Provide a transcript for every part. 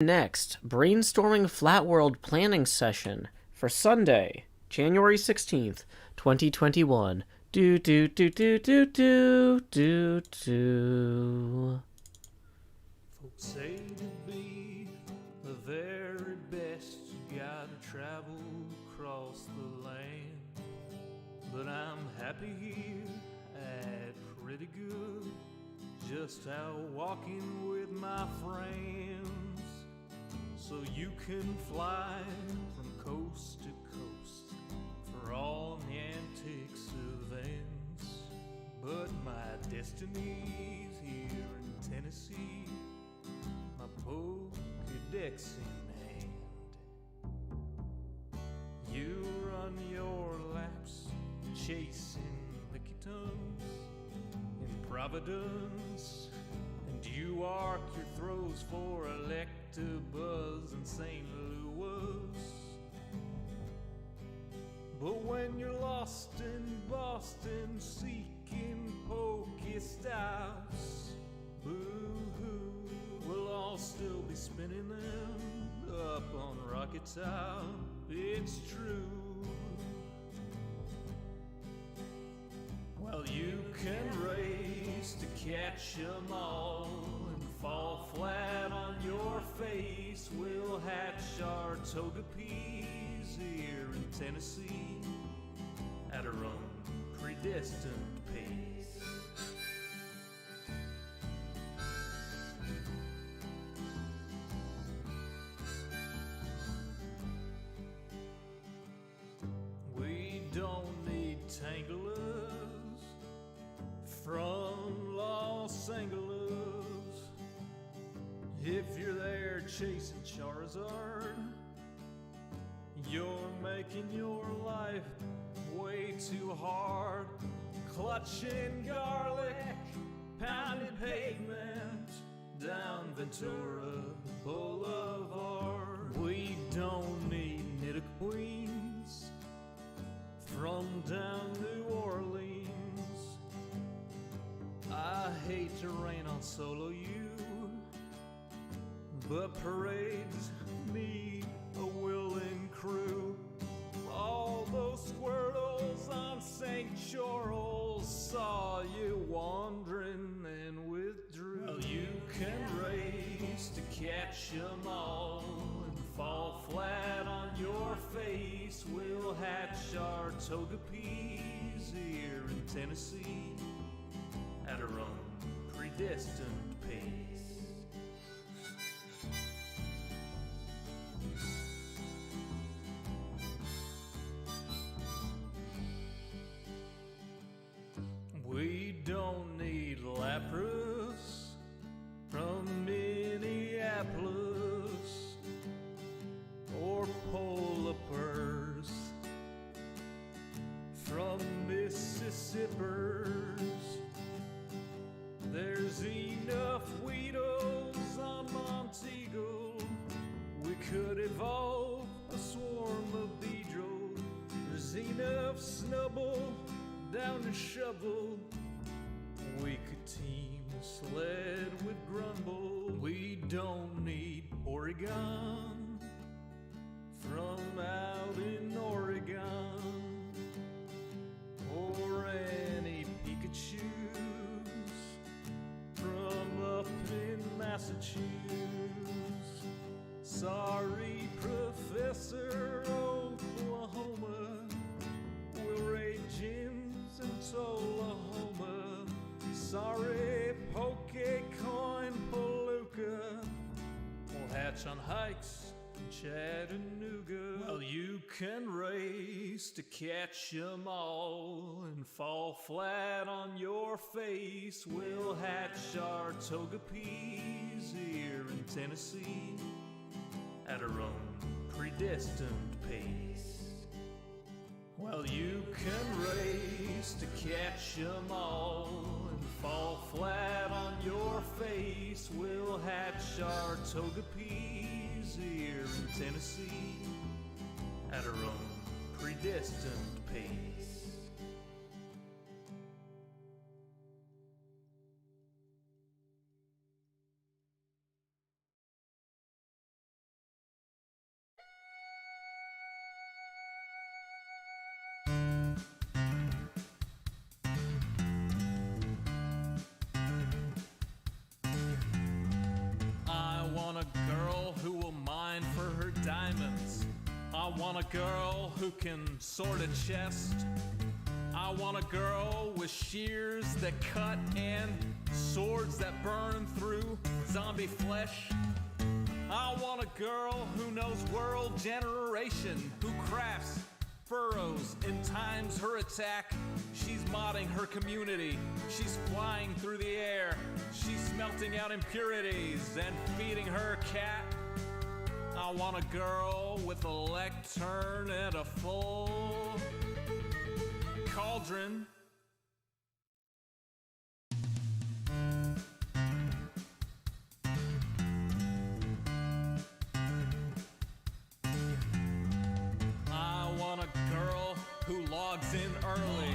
Next, brainstorming flat world planning session for Sunday, January 16th, 2021. Do do do do do do do do. Folks say to be the very best, you gotta travel across the land. But I'm happy here at pretty good, just out walking with my friends. So you can fly from coast to coast for all the antics of ends. But my destiny's here in Tennessee, my Pokédex in hand. You run your laps chasing licky tongues in Providence, and you arc your throws for Electabuzz in St. Louis. But when you're lost in Boston seeking Pokestops, boo-hoo, we'll all still be spinning them up on Rocket Top. It's true. Well, you can race to catch 'em all and fall flat on your face. We'll hatch our Togepi's here in Tennessee at our own predestined pace. We don't need Tanglers from Los Angeles. If you're there chasing Charizard, you're making your life way too hard. Clutching garlic, pounding pavement down Ventura Boulevard. We don't need Nidoqueens from down New Orleans. I hate to rain on solo you, but parades need a willing crew. All those squirtles on St. Charles saw you wandering and withdrew. Well, you can race to catch 'em all and fall flat on your face. We'll hatch our Togepi's here in Tennessee at our own predestined pace. We don't need Lapras from Minneapolis or Polipers from Mississippers. There's enough Weedles on Monteagle, we could evolve a swarm of Beedrill. There's enough Snubble down to Shovel, we could team Sled with Grumble. We don't need Oregon from out in Oregon, or any Pikachus from up in Massachusetts. Sorry, Professor Oklahoma, we'll raid gyms in Tullahoma. Sorry, Pokecoin Palooka, we'll hatch on hikes in Chattanooga. Well, you can race to catch 'em all and fall flat on your face. We'll hatch our Togepi's here in Tennessee at our own predestined pace. Well, you can race to catch 'em all and fall flat on your face. We'll hatch our Togepi's here in Tennessee at our own predestined pace. want a girl who can sort a chest. I want a girl with shears that cut and swords that burn through zombie flesh. I want a girl who knows world generation, who crafts furrows and times her attack. She's modding her community. She's flying through the air. She's smelting out impurities and feeding her cat. I want a girl with a lectern and a full cauldron. I want a girl who logs in early.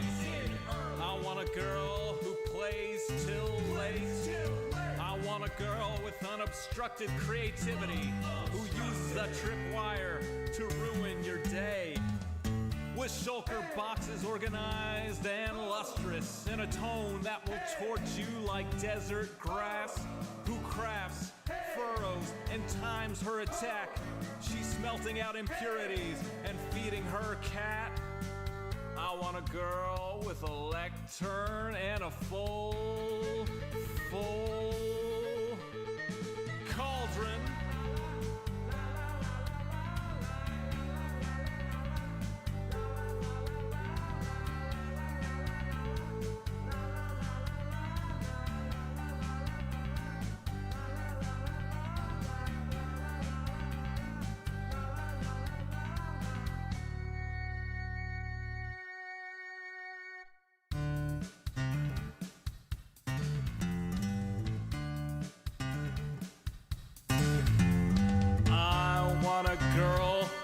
I want a girl who plays till late. I want a girl with unobstructed creativity who uses a tripwire to ruin your day. With shulker boxes organized and lustrous in a tone that will torch you like desert grass. Who crafts furrows and times her attack. She's smelting out impurities and feeding her cat. I want a girl with a lectern and a full cauldron.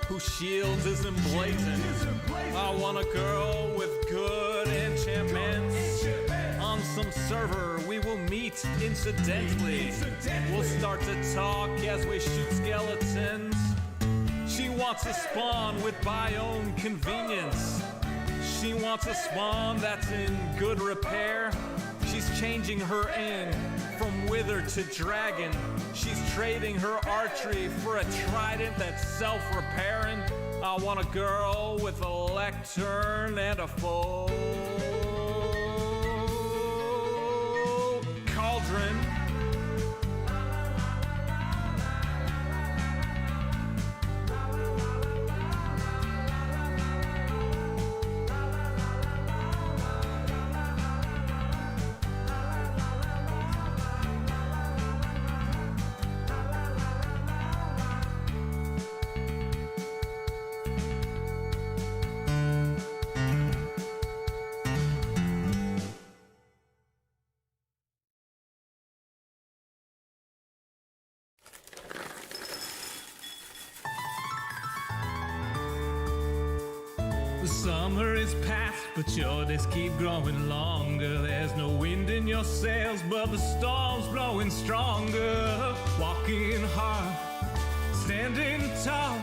Whose shield is emblazoned. I want a girl with good enchantments. On some server we will meet incidentally. We'll start to talk as we shoot skeletons. She wants a spawn with biome convenience. She wants a spawn that's in good repair. She's changing her end from wither to dragon. She's trading her archery for a trident that's self-repairing. I want a girl with a lectern and a full cauldron. The summer is past, but your days keep growing longer. There's no wind in your sails, but the storm's blowing stronger. Walking hard, standing tall,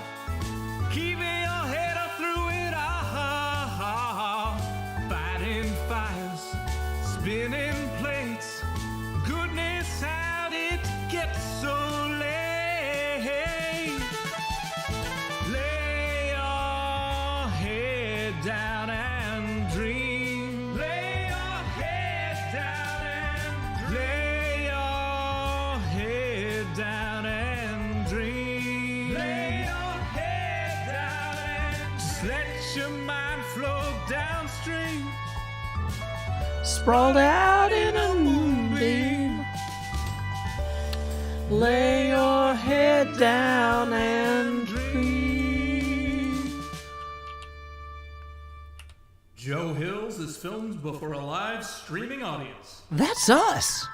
keeping your head up through it all. Fighting fires, spinning plates. Goodness, how did it get so late? Lay your head down and dream. Lay your head down and lay your head down and dream. Lay your head down and just let your mind flow downstream. Sprawled out in a moonbeam. Lay your head down and dream. Joe Hills is filmed before a live streaming audience. That's us!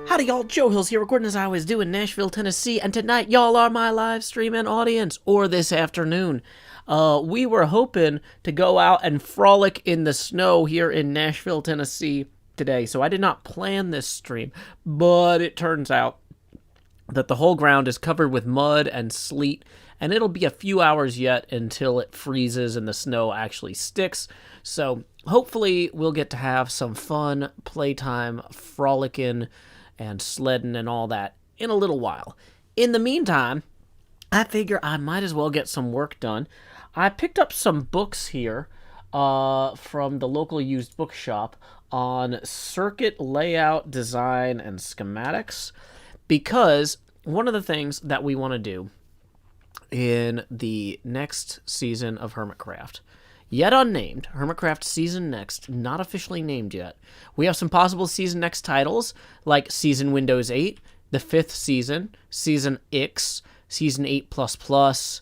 Howdy y'all, Joe Hills here, recording as I always do in Nashville, Tennessee, and tonight y'all are my live streaming audience, or this afternoon. We were hoping to go out and frolic in the snow here in Nashville, Tennessee today, so I did not plan this stream, but it turns out that the whole ground is covered with mud and sleet, and it'll be a few hours yet until it freezes and the snow actually sticks, so hopefully we'll get to have some fun playtime, frolicking, and sledding and all that in a little while. In the meantime, I figure I might as well get some work done. I picked up some books here from the local used bookshop on circuit layout, design, and schematics, because one of the things that we want to do in the next season of HermitCraft, yet unnamed, HermitCraft Season Next, not officially named yet. We have some possible Season Next titles, like Season Windows 8, the 5th season, Season X, Season 8++,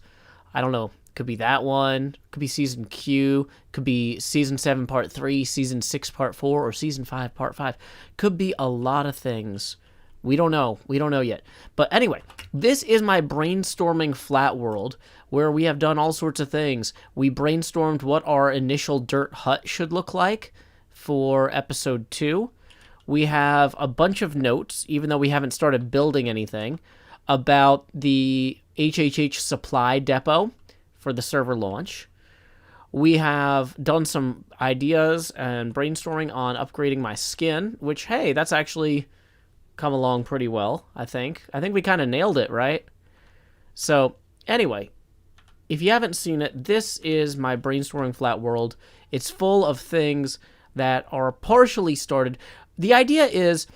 I don't know, could be that one, could be Season Q, could be Season 7 Part 3, Season 6 Part 4, or Season 5 Part 5. Could be a lot of things. We don't know. We don't know yet. But anyway, this is my brainstorming flat world where we have done all sorts of things. We brainstormed what our initial dirt hut should look like for episode 2. We have a bunch of notes, even though we haven't started building anything, about the HHH supply depot for the server launch. We have done some ideas and brainstorming on upgrading my skin, which, hey, that's actually come along pretty well, I think. I think we kind of nailed it, right? So, anyway, if you haven't seen it, this is my brainstorming flat world. It's full of things that are partially started. The idea is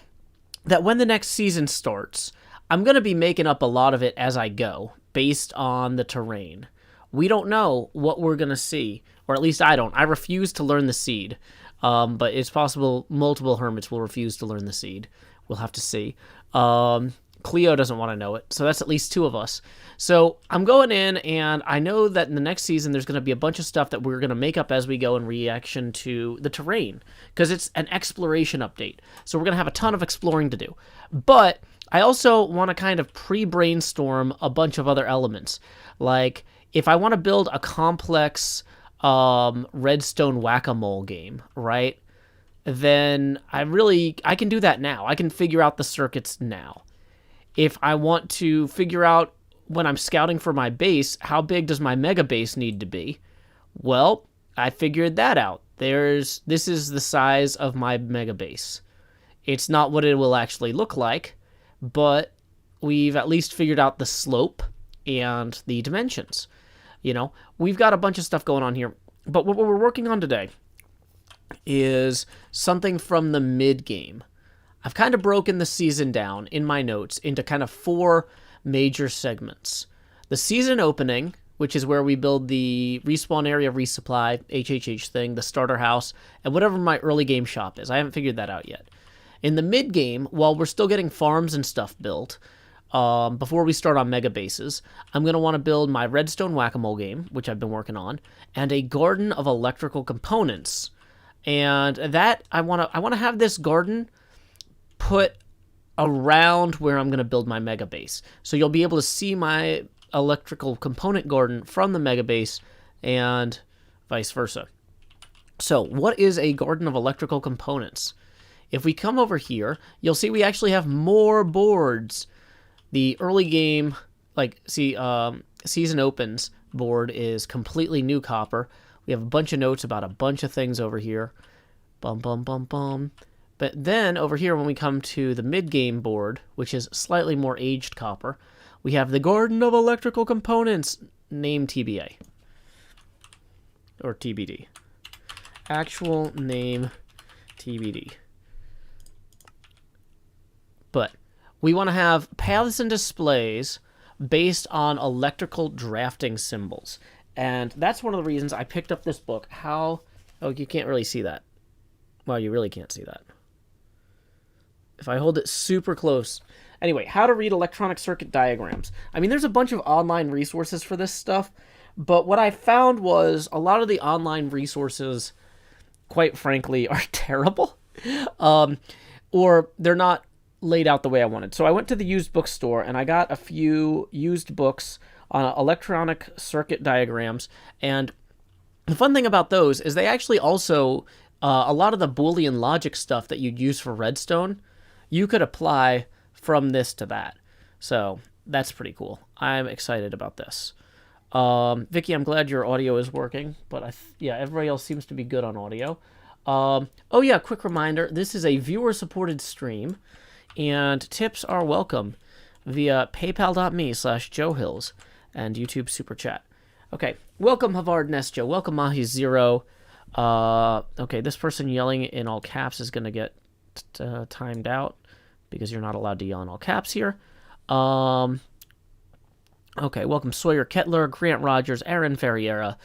that when the next season starts, I'm going to be making up a lot of it as I go, based on the terrain. We don't know what we're going to see, or at least I don't. I refuse to learn the seed, but it's possible multiple hermits will refuse to learn the seed. We'll have to see. Cleo doesn't want to know it, so that's at least 2 of us. So I'm going in, and I know that in the next season there's going to be a bunch of stuff that we're going to make up as we go in reaction to the terrain, because it's an exploration update. So we're going to have a ton of exploring to do. But I also want to kind of pre-brainstorm a bunch of other elements. Like, if I want to build a complex redstone whack-a-mole game, right? Then I can do that now. I can figure out the circuits now. If I want to figure out when I'm scouting for my base, how big does my mega base need to be? Well, I figured that out. This is the size of my mega base. It's not what it will actually look like, but we've at least figured out the slope and the dimensions. You know, we've got a bunch of stuff going on here, but what we're working on today is something from the mid-game. I've kind of broken the season down in my notes into kind of 4 major segments. The season opening, which is where we build the respawn area resupply, HHH thing, the starter house, and whatever my early game shop is. I haven't figured that out yet. In the mid-game, while we're still getting farms and stuff built, before we start on mega bases, I'm going to want to build my redstone whack-a-mole game, which I've been working on, and a garden of electrical components. And that I want to have this garden put around where I'm going to build my mega base. So you'll be able to see my electrical component garden from the mega base and vice versa. So what is a garden of electrical components? If we come over here, you'll see we actually have more boards. The early game, season opens board is completely new copper. We have a bunch of notes about a bunch of things over here. Bum, bum, bum, bum. But then over here, when we come to the mid-game board, which is slightly more aged copper, we have the Garden of Electrical Components, name TBA. Or TBD. Actual name TBD. But we want to have paths and displays based on electrical drafting symbols. And that's one of the reasons I picked up this book. Oh, you can't really see that. Well, you really can't see that. If I hold it super close. Anyway, how to read electronic circuit diagrams. I mean, there's a bunch of online resources for this stuff, but what I found was a lot of the online resources, quite frankly, are terrible. Or they're not laid out the way I wanted. So I went to the used bookstore and I got a few used books on electronic circuit diagrams, and the fun thing about those is they actually also, a lot of the Boolean logic stuff that you'd use for redstone, you could apply from this to that. So that's pretty cool. I'm excited about this. Vicky, I'm glad your audio is working, but everybody else seems to be good on audio. Oh yeah, quick reminder, this is a viewer-supported stream, and tips are welcome via paypal.me/JoeHills. and YouTube Super Chat. Okay, welcome Havard Nestjo, welcome Mahi Zero. Okay, this person yelling in all caps is going to get timed out because you're not allowed to yell in all caps here. Okay, welcome Sawyer Kettler, Grant Rogers, Aaron Ferriera.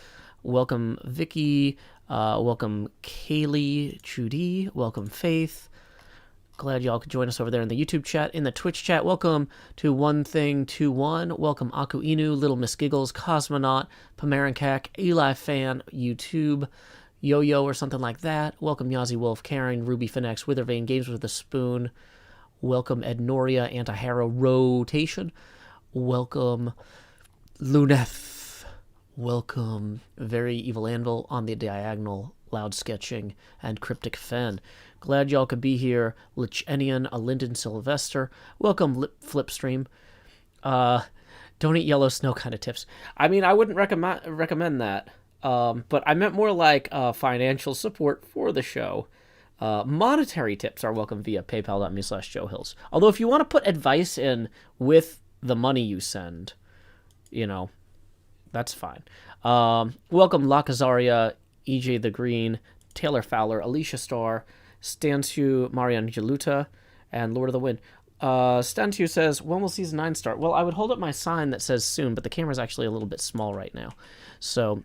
Welcome Vicky. Welcome Kaylee Judy. Welcome Faith. Glad y'all could join us over there in the YouTube chat. In the Twitch chat, welcome to One Thing 21. Welcome Aku Inu, Little Miss Giggles, Cosmonaut, Pamarankak, Eli Fan, YouTube, Yo-Yo or something like that. Welcome Yazi Wolf, Karen, Ruby Finex, Withervane, Games with a Spoon. Welcome Ed Noria, Antihero Rotation. Welcome Luneth. Welcome Very Evil Anvil on the Diagonal, Loud Sketching, and Cryptic Fen. Glad y'all could be here. Lichenian, a Lyndon Sylvester. Welcome Flipstream. Don't eat yellow snow kind of tips. I mean, I wouldn't recommend that. But I meant more like financial support for the show. Monetary tips are welcome via paypal.me/JoeHills. Although if you want to put advice in with the money you send, you know, that's fine. Welcome Lakazaria, EJ the Green, Taylor Fowler, Alicia Starr, Stansu, Marian Jaluta, and Lord of the Wind. Stansu says, when will Season 9 start? Well, I would hold up my sign that says soon, but the camera's actually a little bit small right now. So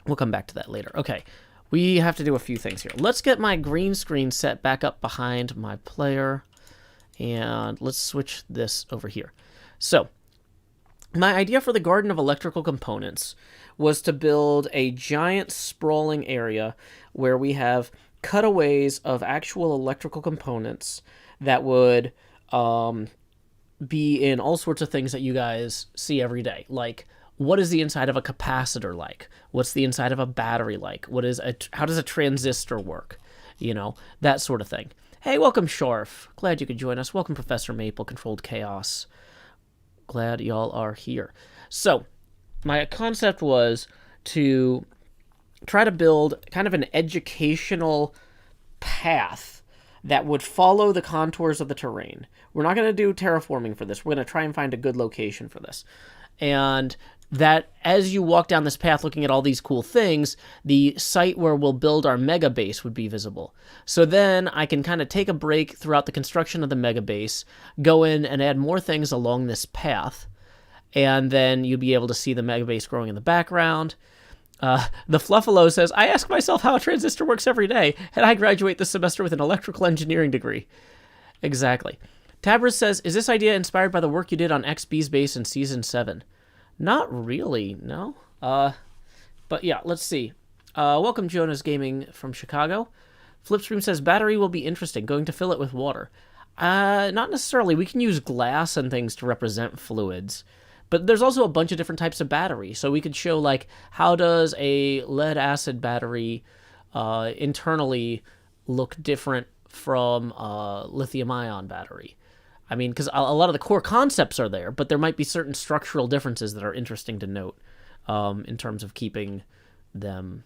we'll come back to that later. Okay, we have to do a few things here. Let's get my green screen set back up behind my player, and let's switch this over here. So my idea for the Garden of Electrical Components was to build a giant sprawling area where we have cutaways of actual electrical components that would be in all sorts of things that you guys see every day. Like, what is the inside of a capacitor like? What's the inside of a battery like? How does a transistor work? You know, that sort of thing. Hey, welcome Sharf. Glad you could join us. Welcome Professor Maple, Controlled Chaos. Glad y'all are here. So, my concept was to try to build kind of an educational path that would follow the contours of the terrain. We're not going to do terraforming for this. We're going to try and find a good location for this. And that as you walk down this path looking at all these cool things, the site where we'll build our mega base would be visible. So then I can kind of take a break throughout the construction of the mega base, go in and add more things along this path, and then you'll be able to see the mega base growing in the background. The Fluffalo says, I ask myself how a transistor works every day, and I graduate this semester with an electrical engineering degree. Exactly. Tabris says, is this idea inspired by the work you did on XB's base in Season 7? Not really, no. But yeah, let's see. Welcome Jonas Gaming from Chicago. Flipstream says, battery will be interesting, going to fill it with water. Not necessarily. We can use glass and things to represent fluids. But there's also a bunch of different types of battery. So we could show, like, how does a lead-acid battery internally look different from a lithium-ion battery? I mean, because a lot of the core concepts are there, but there might be certain structural differences that are interesting to note in terms of keeping them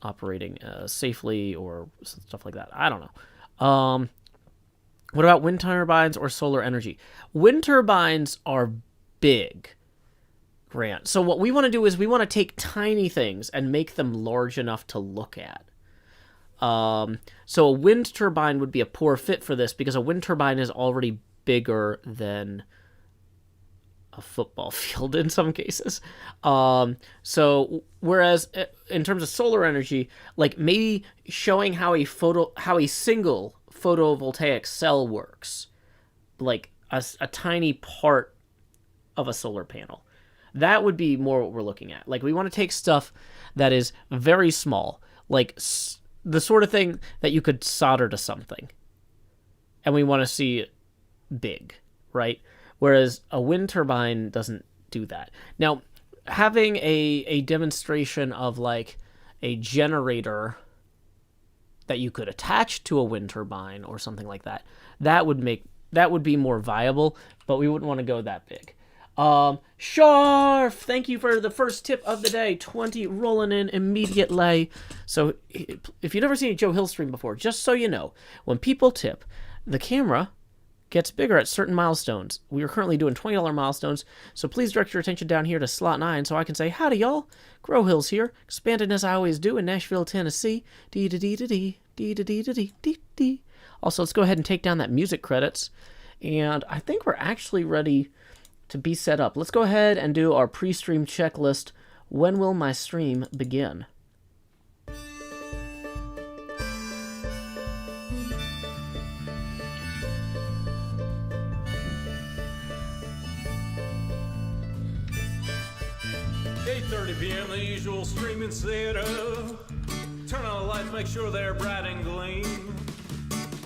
operating safely or stuff like that. I don't know. What about wind turbines or solar energy? Wind turbines are big, Grant. So what we want to do is we want to take tiny things and make them large enough to look at. So a wind turbine would be a poor fit for this because a wind turbine is already bigger than a football field in some cases. So whereas in terms of solar energy, like maybe showing how a single photovoltaic cell works, like a tiny part of a solar panel. That would be more what we're looking at. Like, we want to take stuff that is very small, like the sort of thing that you could solder to something, and we want to see it big, right? Whereas a wind turbine doesn't do that. Now, having a demonstration of, like, a generator that you could attach to a wind turbine or something like that, that would be more viable, but we wouldn't want to go that big. Sharf, thank you for the first tip of the day. 20 rolling in immediately. So if you've never seen a Joe Hill stream before, just so you know, when people tip, the camera gets bigger at certain milestones. We are currently doing $20 milestones, so please direct your attention down here to slot 9 so I can say, howdy y'all, Grow Hills here, expanding as I always do in Nashville, Tennessee. Dee-da-dee-da-dee, Also, let's go ahead and take down that music credits, and I think we're actually ready to be set up. Let's go ahead and do our pre-stream checklist. When will my stream begin? PM, the usual streaming setup. Turn on the lights, make sure they're bright and gleam.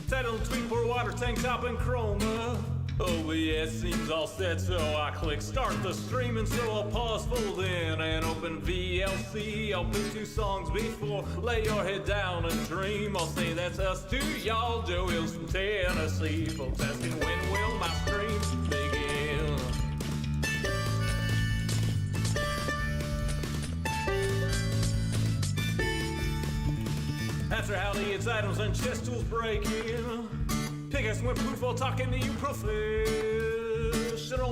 Title, tweet, pour water, tank top, and chroma. OBS seems all set, so I click start the streaming, so I'll pause, fold in, and open VLC. I'll pick 2 songs before, lay your head down and dream. I'll say that's us to y'all, Joe Hills from Tennessee. Folks asking when will my stream begin? After howdy, it's items and chest tools breaking. Pickaxe went poof while talking to you professional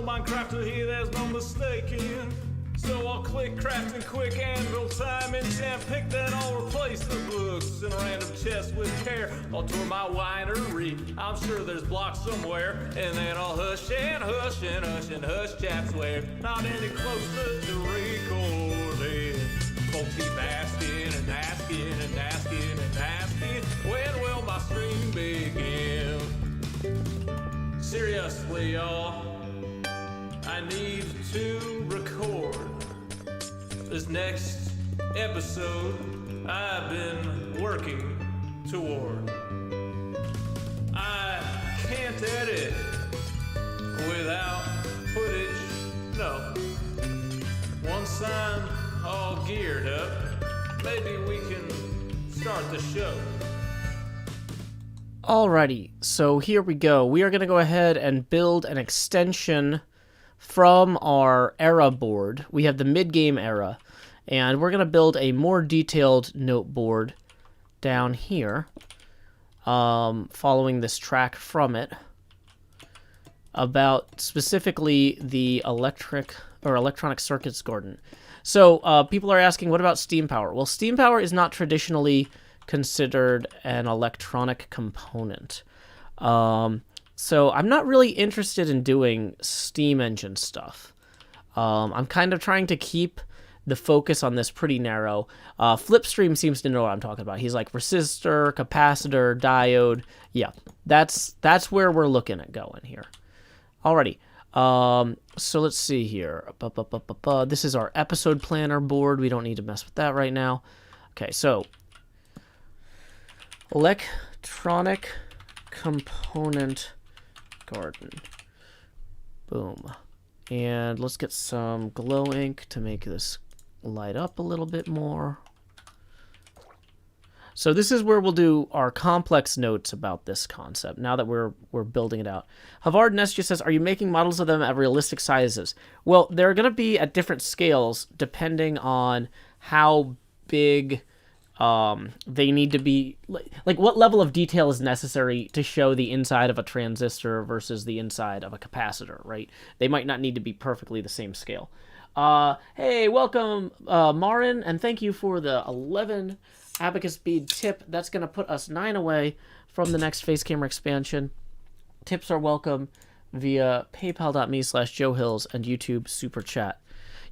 Minecrafter here, there's no mistaking. So I'll click crafting quick anvil time and jam pick, then I'll replace the books in a random chest with care. I'll tour my winery, I'm sure there's blocks somewhere, and then I'll hush and hush and hush and hush chaps where not any closer to recording. Folks keep asking and asking and asking and asking, when will my stream begin? Seriously, y'all, I need to record this next episode I've been working toward. I can't edit without footage, no. Once I'm all geared up, maybe we can start the show. Alrighty, so here we go. We are going to go ahead and build an extension from our era board. We have the mid-game era, and we're going to build a more detailed note board down here, following this track from it, about specifically the electronic circuits garden. So people are asking, what about steam power? Well, steam power is not traditionally considered an electronic component. So I'm not really interested in doing steam engine stuff. I'm kind of trying to keep the focus on this pretty narrow. Flipstream seems to know what I'm talking about. He's like resistor, capacitor, diode. Yeah, that's where we're looking at going here. Alrighty. So let's see here. This is our episode planner board. We don't need to mess with that right now. Okay, so electronic component garden. Boom. And let's get some glow ink to make this light up a little bit more. So this is where we'll do our complex notes about this concept, now that we're building it out. Havard Nest just says, are you making models of them at realistic sizes? Well, they're going to be at different scales depending on how big they need to be. Like what level of detail is necessary to show the inside of a transistor versus the inside of a capacitor, right? They might not need to be perfectly the same scale. Hey, welcome, Marin, and thank you for the 11 Abacus bead tip. That's going to put us 9 away from the next face camera expansion. Tips are welcome via paypal.me/JoeHills and YouTube Super Chat.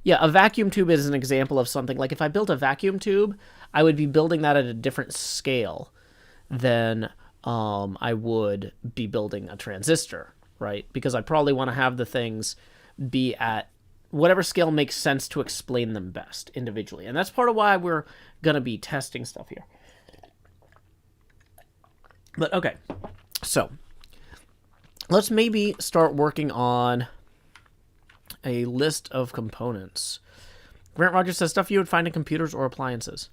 Yeah, a vacuum tube is an example of something. Like if I built a vacuum tube, I would be building that at a different scale than I would be building a transistor, right? Because I probably want to have the things be at whatever scale makes sense to explain them best individually. And that's part of why we're going to be testing stuff here. But okay, so let's maybe start working on a list of components. Grant Rogers says stuff you would find in computers or appliances.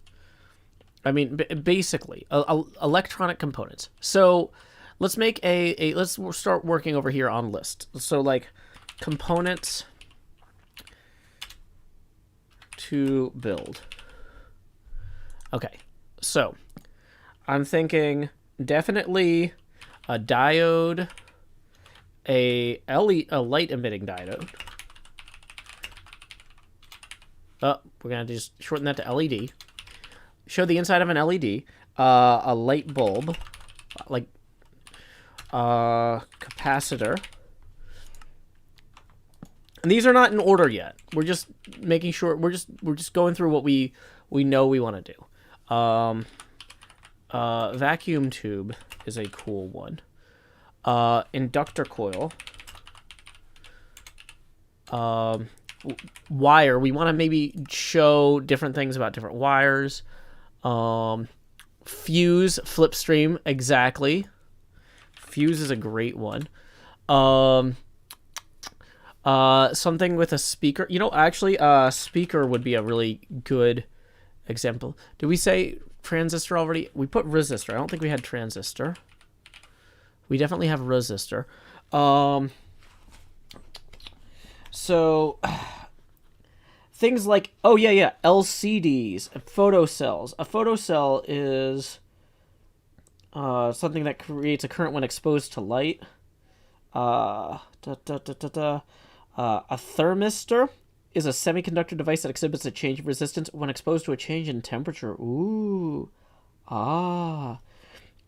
I mean, basically, electronic components. So let's make let's start working over here on list. So like components to build. Okay, so I'm thinking definitely a diode a light emitting diode. Oh, we're gonna just shorten that to LED. Show the inside of an LED. A light bulb, like capacitor. And these are not in order yet. We're just making sure we're just going through what we know we want to do. Vacuum tube is a cool one. Inductor coil. Wire. We want to maybe show different things about different wires. Fuse, flipstream, exactly. Fuse is a great one. Something with a speaker. You know, actually, speaker would be a really good example. Did we say transistor already? We put resistor. I don't think we had transistor. We definitely have resistor. So things like, oh yeah, LCDs, photocells. A photocell is something that creates a current when exposed to light. A thermistor is a semiconductor device that exhibits a change of resistance when exposed to a change in temperature. Ooh.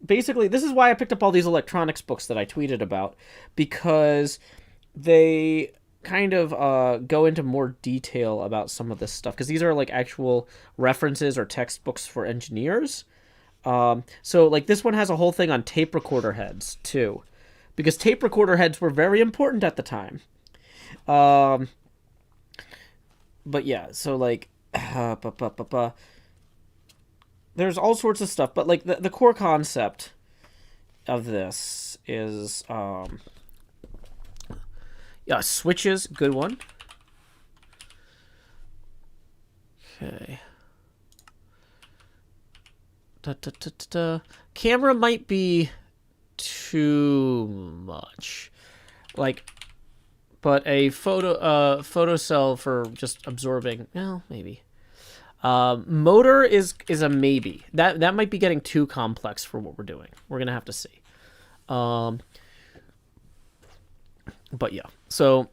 Basically, this is why I picked up all these electronics books that I tweeted about, because they kind of go into more detail about some of this stuff, because these are like actual references or textbooks for engineers. So like this one has a whole thing on tape recorder heads too, because tape recorder heads were very important at the time. But yeah, so like there's all sorts of stuff, but like the core concept of this is yeah, switches, good one. Okay. Camera might be too much, like, but a photocell for just absorbing, well, maybe. Motor is a maybe. That might be getting too complex for what we're doing. We're gonna have to see. But yeah, so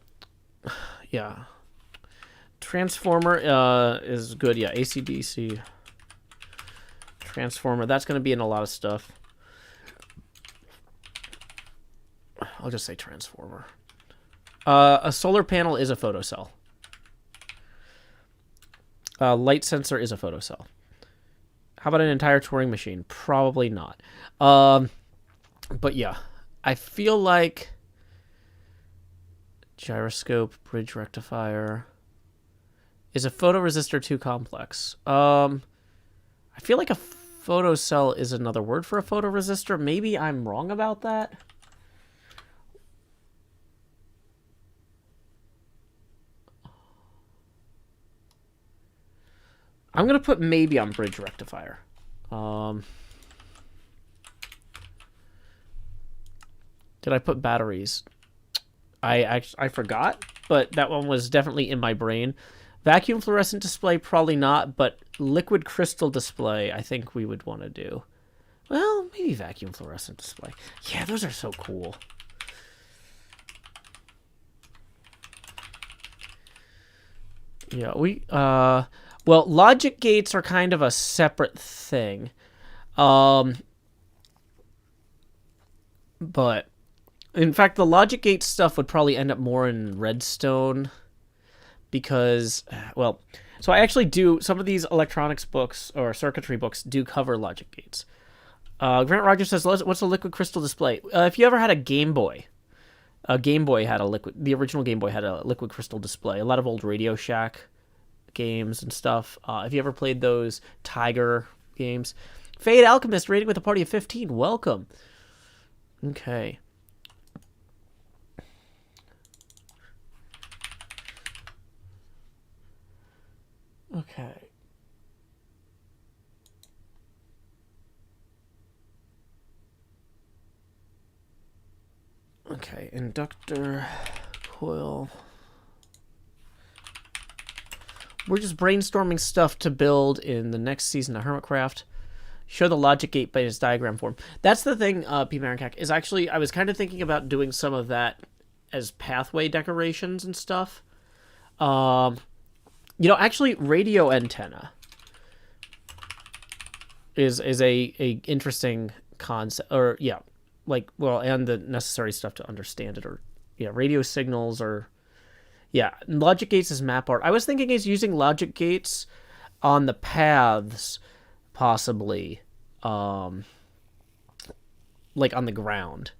yeah, transformer is good. Yeah, AC/DC transformer. That's gonna be in a lot of stuff. I'll just say transformer. A solar panel is a photocell. Light sensor is a photocell. How about an entire Turing machine? Probably not. But yeah, I feel like gyroscope, bridge rectifier. Is a photoresistor too complex? I feel like a photocell is another word for a photoresistor. Maybe I'm wrong about that. I'm going to put maybe on bridge rectifier. Did I put batteries? I forgot, but that one was definitely in my brain. Vacuum fluorescent display, probably not, but liquid crystal display, I think we would want to do. Well, maybe vacuum fluorescent display. Yeah, those are so cool. Yeah, well, logic gates are kind of a separate thing. But in fact, the logic gate stuff would probably end up more in Redstone, because, well, so I actually do, some of these electronics books or circuitry books do cover logic gates. Grant Rogers says, what's a liquid crystal display? If you ever had a Game Boy, the original Game Boy had a liquid crystal display. A lot of old Radio Shack games and stuff. Have you ever played those Tiger games? Fade Alchemist rating with a party of 15. Welcome. Okay. Okay. Okay, inductor coil. We're just brainstorming stuff to build in the next season of HermitCraft. Show the logic gate by its diagram form. That's the thing, P. Marinkak, is actually, I was kind of thinking about doing some of that as pathway decorations and stuff. You know, actually, radio antenna is a interesting concept, or yeah, like, well, and the necessary stuff to understand it, or yeah, radio signals, or yeah, logic gates is map art. I was thinking is using logic gates on the paths, possibly, like on the ground.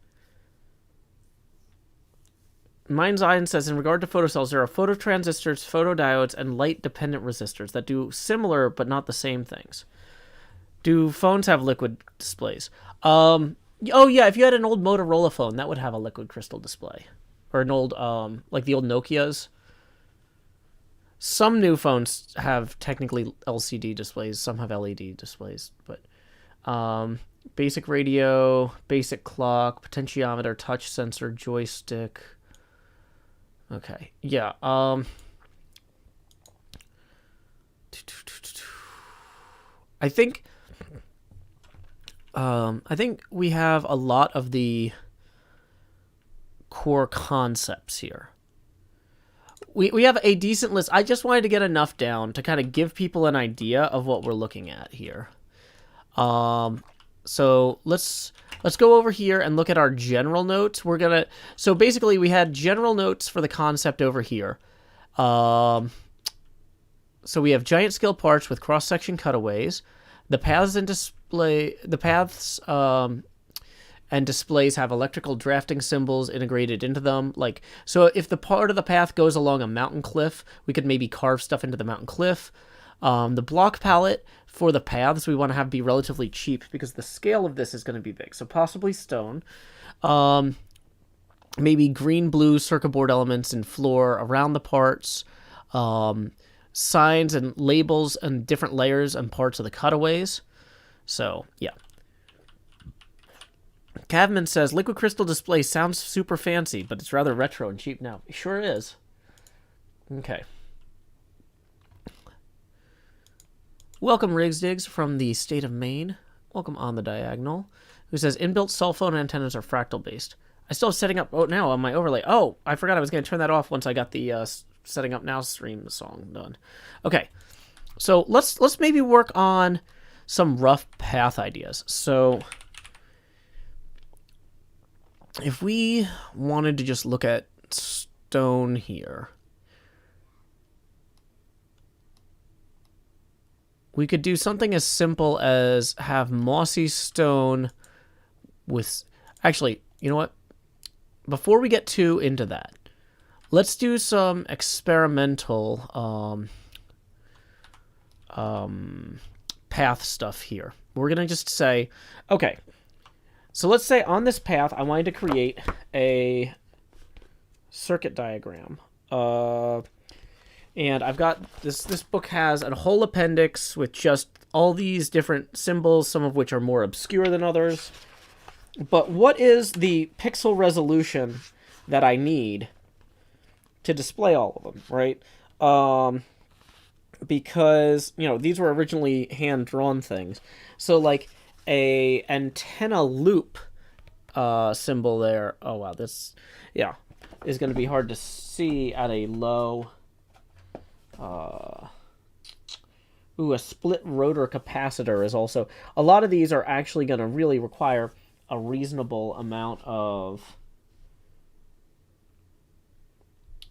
Mind's Eye says, in regard to photocells, there are phototransistors, photodiodes, and light-dependent resistors that do similar but not the same things. Do phones have liquid displays? Oh yeah, if you had an old Motorola phone, that would have a liquid crystal display. Or an old, like the old Nokias. Some new phones have technically LCD displays, some have LED displays, but basic radio, basic clock, potentiometer, touch sensor, joystick. Okay, yeah. I think we have a lot of the core concepts here. We have a decent list. I just wanted to get enough down to kind of give people an idea of what we're looking at here. So let's go over here and look at our general notes. So basically we had general notes for the concept over here. So we have giant scale parts with cross-section cutaways. The paths and displays have electrical drafting symbols integrated into them. Like, so if the part of the path goes along a mountain cliff, we could maybe carve stuff into the mountain cliff. The block palette for the paths we want to have be relatively cheap because the scale of this is going to be big. So possibly stone. Maybe green, blue circuit board elements and floor around the parts. Signs and labels and different layers and parts of the cutaways. So, yeah. Cavman says, liquid crystal display sounds super fancy, but it's rather retro and cheap now. It sure is. Okay. Welcome, Riggs Diggs from the state of Maine. Welcome on the diagonal. Who says, inbuilt cell phone antennas are fractal based. I still have setting up now on my overlay. Oh, I forgot I was going to turn that off once I got the setting up now stream song done. Okay. So let's maybe work on some rough path ideas. So if we wanted to just look at stone here, we could do something as simple as have mossy stone with... Actually, you know what? Before we get too into that, let's do some experimental path stuff here. We're going to just say, okay, so let's say on this path, I wanted to create a circuit diagram. And I've got this book has a whole appendix with just all these different symbols, some of which are more obscure than others. But what is the pixel resolution that I need to display all of them, right? Because, you know, these were originally hand-drawn things. So, like, a antenna loop symbol there. Oh, wow, this, yeah, is going to be hard to see at a low... a split rotor capacitor is also... A lot of these are actually going to really require a reasonable amount of...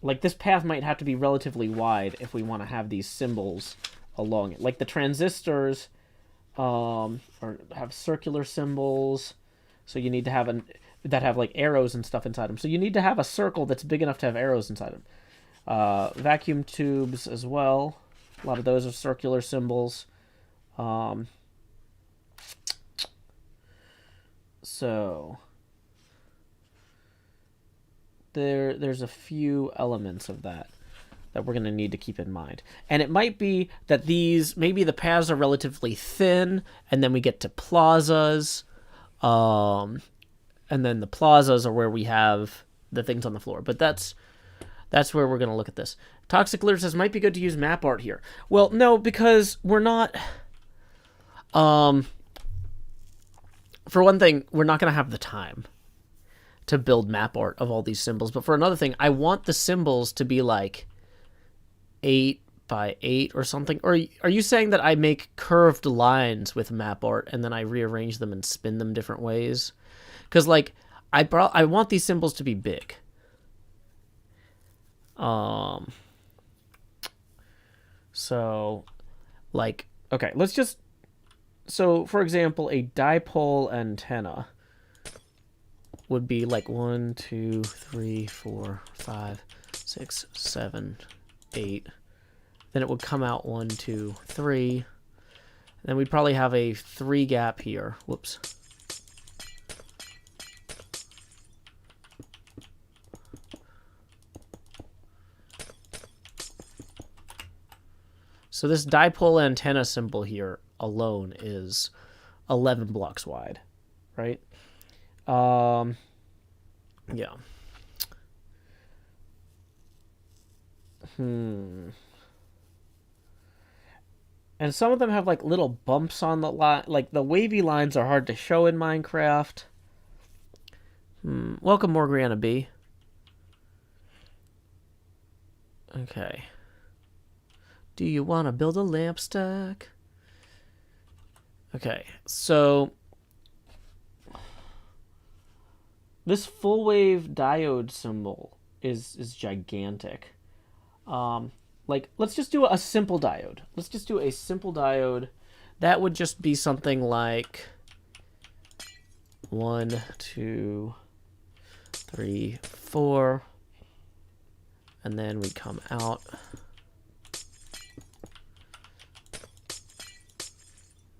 Like, this path might have to be relatively wide if we want to have these symbols along it. Like, the transistors have circular symbols, so you need to have that have, like, arrows and stuff inside them. So you need to have a circle that's big enough to have arrows inside them. Vacuum tubes as well. A lot of those are circular symbols. So there's a few elements of that we're going to need to keep in mind. And it might be that maybe the paths are relatively thin, and then we get to plazas. And then the plazas are where we have the things on the floor. But that's where we're going to look at this. Toxic Litter says, might be good to use map art here. Well, no, because we're not... for one thing, we're not going to have the time. to build map art of all these symbols. But for another thing, I want the symbols to be like 8 by 8 or something. Or are you saying that I make curved lines with map art and then I rearrange them and spin them different ways? Because like I want these symbols to be big. So like, okay, let's just, so for example, a dipole antenna would be like 1, 2, 3, 4, 5, 6, 7, 8. Then it would come out 1, 2, 3. And then we'd probably have a 3 gap here. Whoops. So this dipole antenna symbol here alone is 11 blocks wide, right? Yeah. And some of them have like little bumps on the line. Like the wavy lines are hard to show in Minecraft. Welcome, Morgana B. Okay. Do you want to build a lamp stack? Okay, so this full wave diode symbol is gigantic. Like, let's just do a simple diode. Let's just do a simple diode. That would just be something like 1, 2, 3, 4. And then we come out.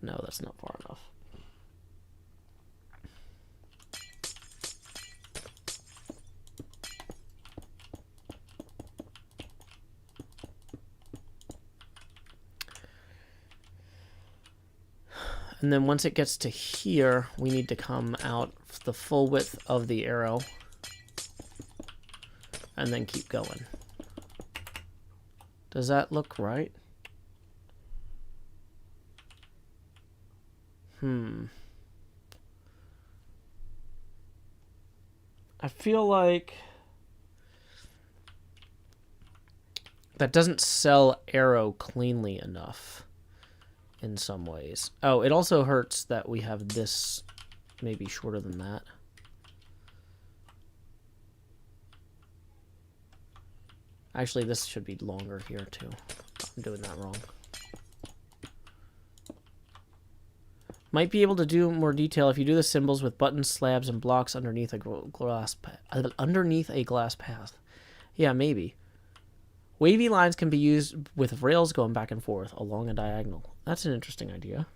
No, that's not far enough. And then once it gets to here, we need to come out the full width of the arrow and then keep going. Does that look right? I feel like that doesn't sell arrow cleanly enough in some ways. Oh, it also hurts that we have this maybe shorter than that. Actually, this should be longer here too. I'm doing that wrong. Might be able to do more detail if you do the symbols with buttons, slabs, and blocks underneath a glass path. Yeah, maybe. Wavy lines can be used with rails going back and forth along a diagonal. That's an interesting idea.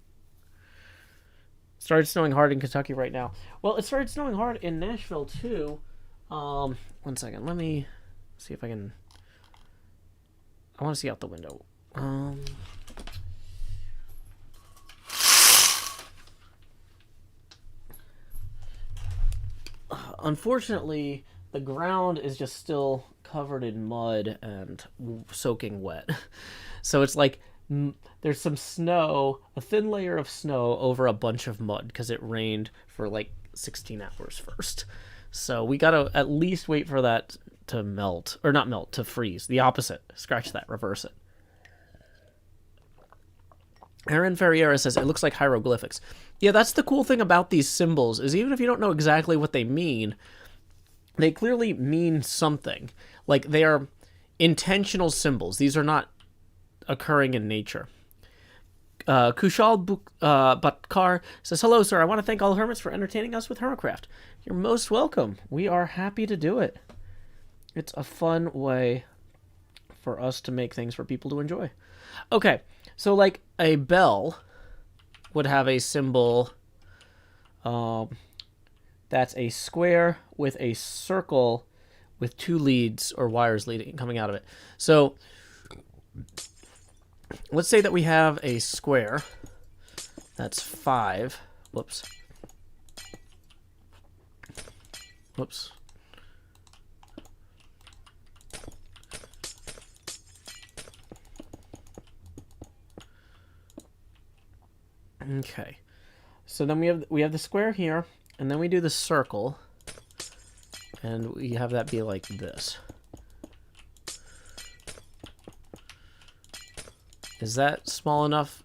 Started snowing hard in Kentucky right now. Well, it started snowing hard in Nashville too. 1 second. Let me see if I can. I want to see out the window. Unfortunately, the ground is just still covered in mud and soaking wet. So it's like there's some snow, a thin layer of snow over a bunch of mud because it rained for like 16 hours first. So we gotta at least wait for that to melt, or not melt, to freeze. The opposite. Scratch that, reverse it. Aaron Ferriera says, it looks like hieroglyphics. Yeah, that's the cool thing about these symbols, is even if you don't know exactly what they mean, they clearly mean something. Like, they are intentional symbols. These are not occurring in nature. Kushal Batkar says, hello, sir. I want to thank all hermits for entertaining us with HermitCraft. You're most welcome. We are happy to do it. It's a fun way for us to make things for people to enjoy. Okay, so like a bell would have a symbol that's a square with a circle with 2 leads or wires coming out of it. So let's say that we have a square that's 5. Whoops. Okay, so then we have the square here, and then we do the circle, And we have that be like this. Is that small enough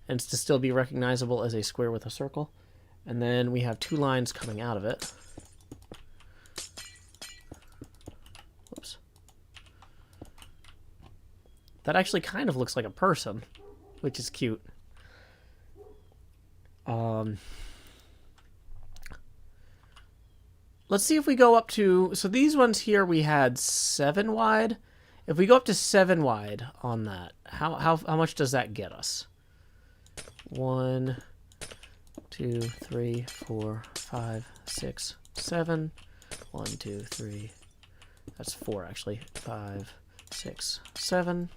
and to still be recognizable as a square with a circle? And then we have 2 lines coming out of it. Whoops. That actually kind of looks like a person, which is cute. Let's see if we go up to... So these ones here we had 7 wide. If we go up to 7 wide on that, how much does that get us? 1, 2, 3, 4, 5, 6, 7. 1, 2, 3. That's 4 actually. 5, 6, 7.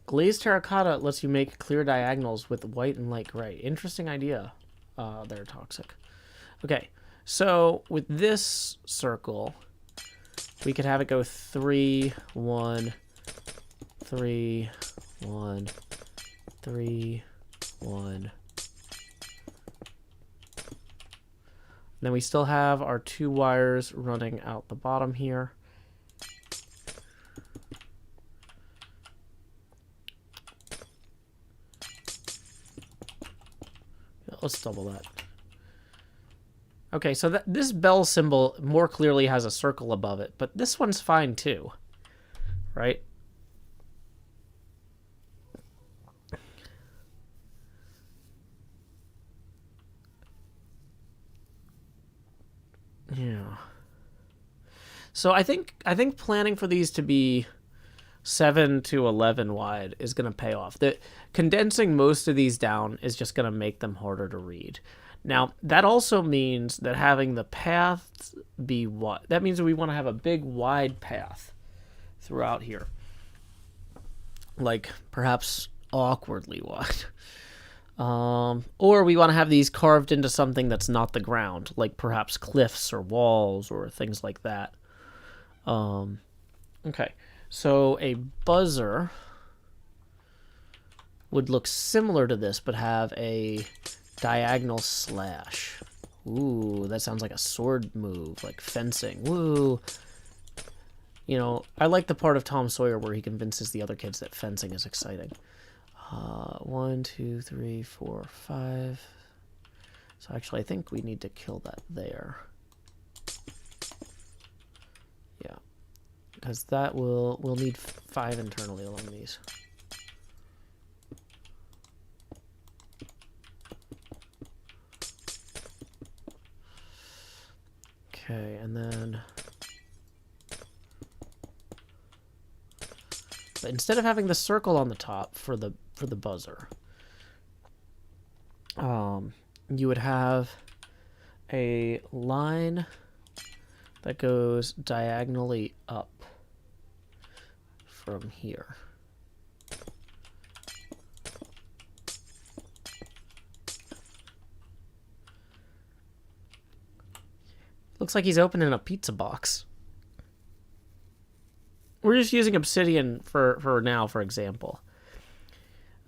Glazed terracotta lets you make clear diagonals with white and light gray. Interesting idea. They're toxic. Okay, so with this circle, we could have it go 3, 1, 3, 1, 3, 1. Then we still have our 2 wires running out the bottom here. Let's double that. Okay, so this bell symbol more clearly has a circle above it, but this one's fine too, right? Yeah. So I think planning for these to be 7 to 11 wide is going to pay off. Condensing most of these down is just going to make them harder to read. Now, that also means that having the paths be wide. That means that we want to have a big wide path throughout here. Like, perhaps awkwardly wide. Or we want to have these carved into something that's not the ground, like perhaps cliffs or walls or things like that. Okay. So a buzzer would look similar to this, but have a diagonal slash. Ooh, that sounds like a sword move, like fencing. Woo! You know, I like the part of Tom Sawyer where he convinces the other kids that fencing is exciting. 1, 2, 3, 4, 5. So actually, I think we need to kill that there. Yeah. Because that we'll need 5 internally along these. Okay, and then... But instead of having the circle on the top for the buzzer, you would have a line that goes diagonally up from here. Looks like he's opening a pizza box. We're just using obsidian for now, for example.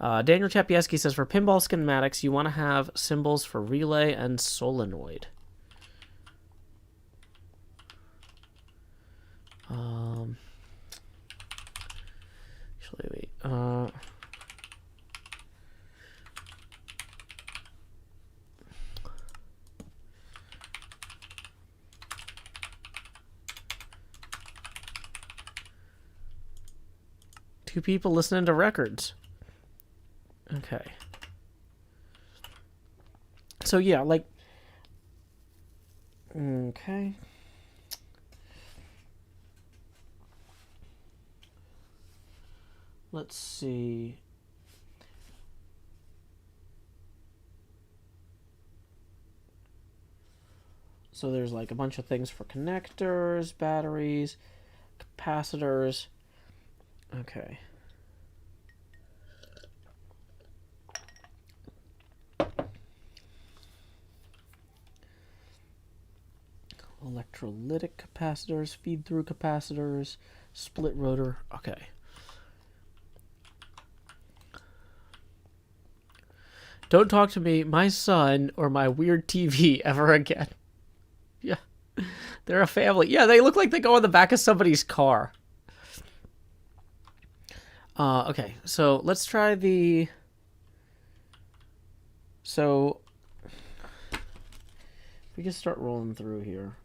Daniel Chapieski says, for pinball schematics, you want to have symbols for relay and solenoid. Actually, wait. Two people listening to records. Okay. So yeah, like... Okay. Let's see. So there's like a bunch of things for connectors, batteries, capacitors. Okay. Electrolytic capacitors, feed-through capacitors, split rotor. Okay. Don't talk to me, my son, or my weird TV ever again. Yeah. They're a family. Yeah, they look like they go on the back of somebody's car. Okay, so let's try the... So, we can start rolling through here.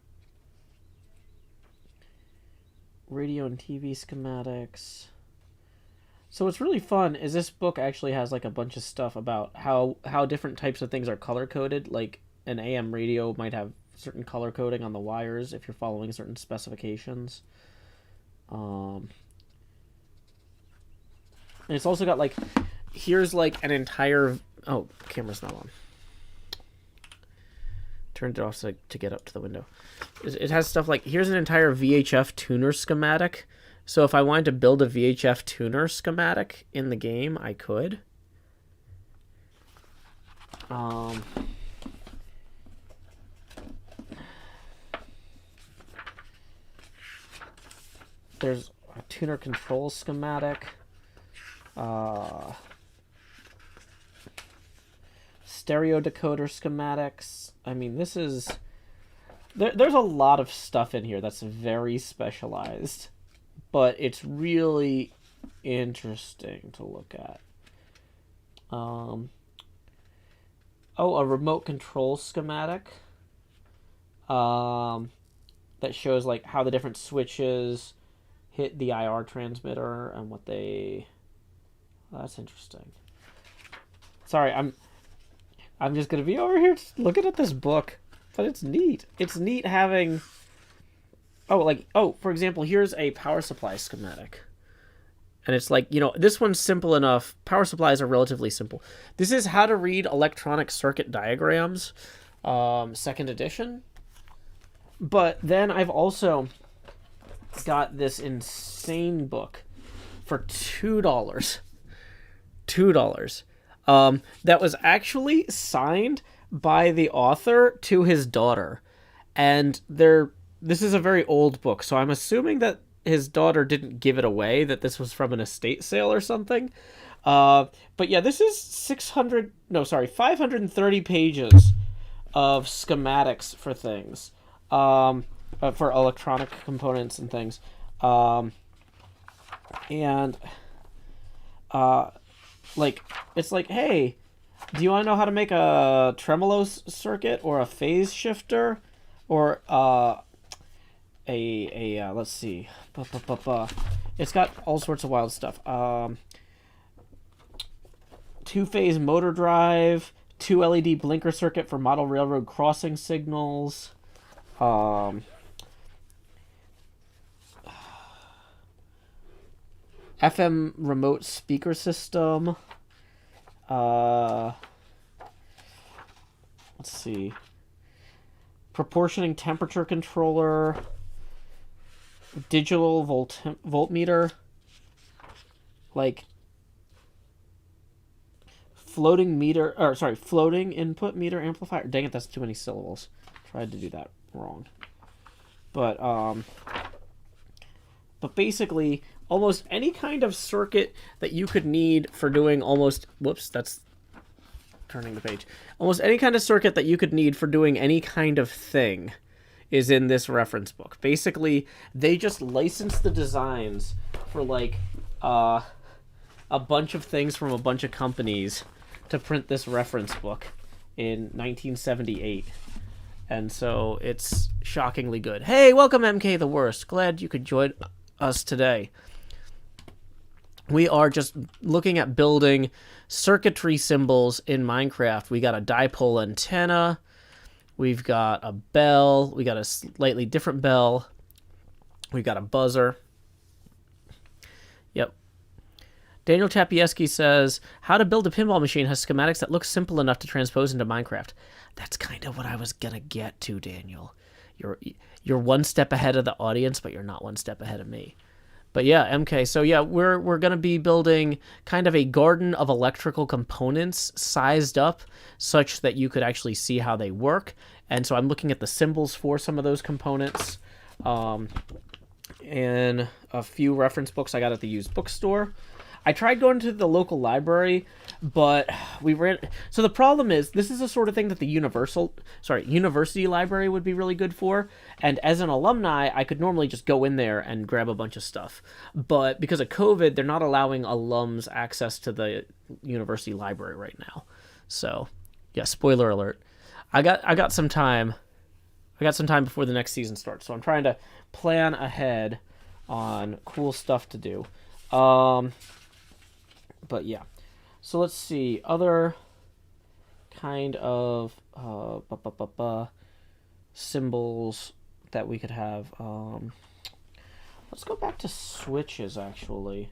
Radio and TV schematics. So what's really fun is this book actually has like a bunch of stuff about how different types of things are color coded. Like an AM radio might have certain color coding on the wires if you're following certain specifications. And it's also got like, here's like an entire... Oh, camera's not on. Turned it off to get up to the window. It has stuff like, here's an entire VHF tuner schematic. So if I wanted to build a VHF tuner schematic in the game, I could. There's a tuner control schematic. Stereo decoder schematics. I mean, this is... There's a lot of stuff in here that's very specialized. But it's really interesting to look at. Oh, a remote control schematic. That shows like how the different switches hit the IR transmitter and what they... Oh, that's interesting. Sorry, I'm just gonna be over here looking at this book, but it's neat. It's neat having... for example, here's a power supply schematic. And it's like, you know, this one's simple enough. Power supplies are relatively simple. This is how to read electronic circuit diagrams, 2nd edition. But then I've also got this insane book for $2. $2. That was actually signed by the author to his daughter. And this is a very old book, so I'm assuming that his daughter didn't give it away, that this was from an estate sale or something. But yeah, this is 530 pages of schematics for things. For electronic components and things. It's like, hey, do you want to know how to make a tremolo circuit or a phase shifter? Or, let's see. It's got all sorts of wild stuff. 2-phase motor drive, 2 LED blinker circuit for model railroad crossing signals. FM remote speaker system. Let's see. Proportioning temperature controller. Digital voltmeter. Like floating input meter amplifier. Dang it, that's too many syllables. Tried to do that wrong. But basically, almost any kind of circuit that you could need for doing almost... Whoops, that's turning the page. Almost any kind of circuit that you could need for doing any kind of thing is in this reference book. Basically, they just licensed the designs for, like, a bunch of things from a bunch of companies to print this reference book in 1978. And so it's shockingly good. Hey, welcome, MK the Worst. Glad you could join us today. We are just looking at building circuitry symbols in Minecraft. We got a dipole antenna. We've got a bell. We got a slightly different bell. We've got a buzzer. Yep. Daniel Chapieski says, how to build a pinball machine has schematics that look simple enough to transpose into Minecraft. That's kind of what I was going to get to, Daniel. You're one step ahead of the audience, but you're not one step ahead of me. But yeah, MK. So yeah, we're going to be building kind of a garden of electrical components sized up such that you could actually see how they work. And so I'm looking at the symbols for some of those components. And a few reference books I got at the used bookstore. I tried going to the local library, but we ran. So the problem is, this is the sort of thing that the university library would be really good for. And as an alumni, I could normally just go in there and grab a bunch of stuff. But because of COVID, they're not allowing alums access to the university library right now. So, yeah, spoiler alert. I got some time. I got some time before the next season starts, so I'm trying to plan ahead on cool stuff to do. But yeah, so let's see other kind of symbols that we could have. Let's go back to switches actually,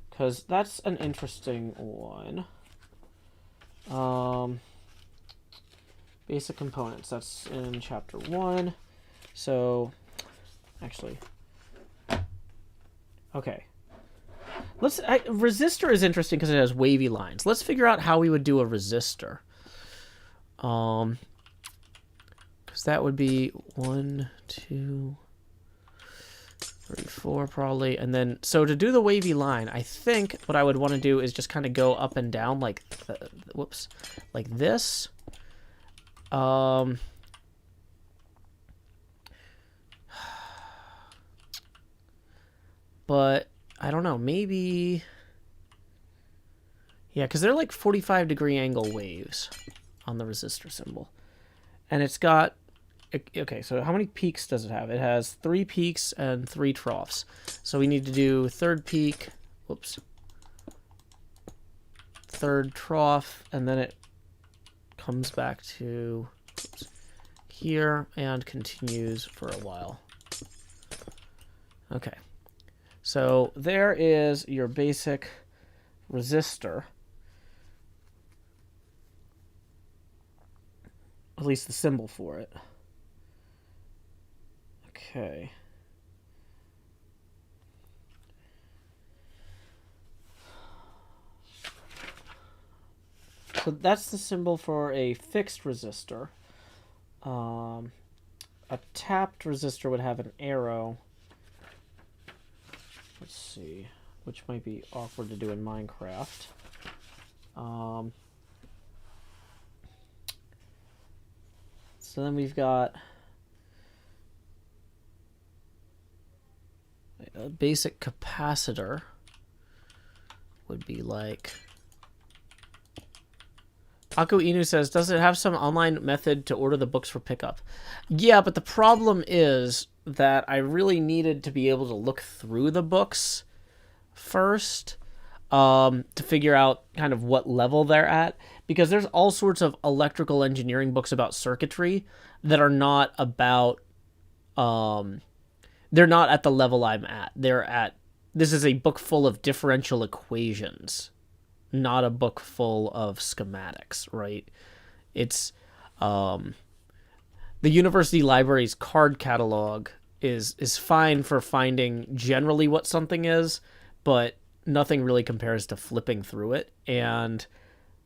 because that's an interesting one. Basic components. That's in chapter 1. So, actually, okay. Resistor is interesting because it has wavy lines. Let's figure out how we would do a resistor. Because that would be 1, 2, 3, 4 probably, and then so to do the wavy line, I think what I would want to do is just kind of go up and down like, like this. But I don't know, maybe, yeah, because they're like 45-degree angle waves on the resistor symbol. And it's got, okay, so how many peaks does it have? It has 3 peaks and 3 troughs. So we need to do third peak, whoops, third trough, and then it comes back to here and continues for a while. Okay. So there is your basic resistor. At least the symbol for it. Okay. So that's the symbol for a fixed resistor. A tapped resistor would have an arrow. Let's see, which might be awkward to do in Minecraft. So then we've got a basic capacitor would be like, Ako Inu says, does it have some online method to order the books for pickup? Yeah, but the problem is that I really needed to be able to look through the books first to figure out kind of what level they're at, because there's all sorts of electrical engineering books about circuitry that are not about, they're not at the level I'm at. This is a book full of differential equations, not a book full of schematics, right? It's, the university library's card catalog is fine for finding generally what something is, but nothing really compares to flipping through it. And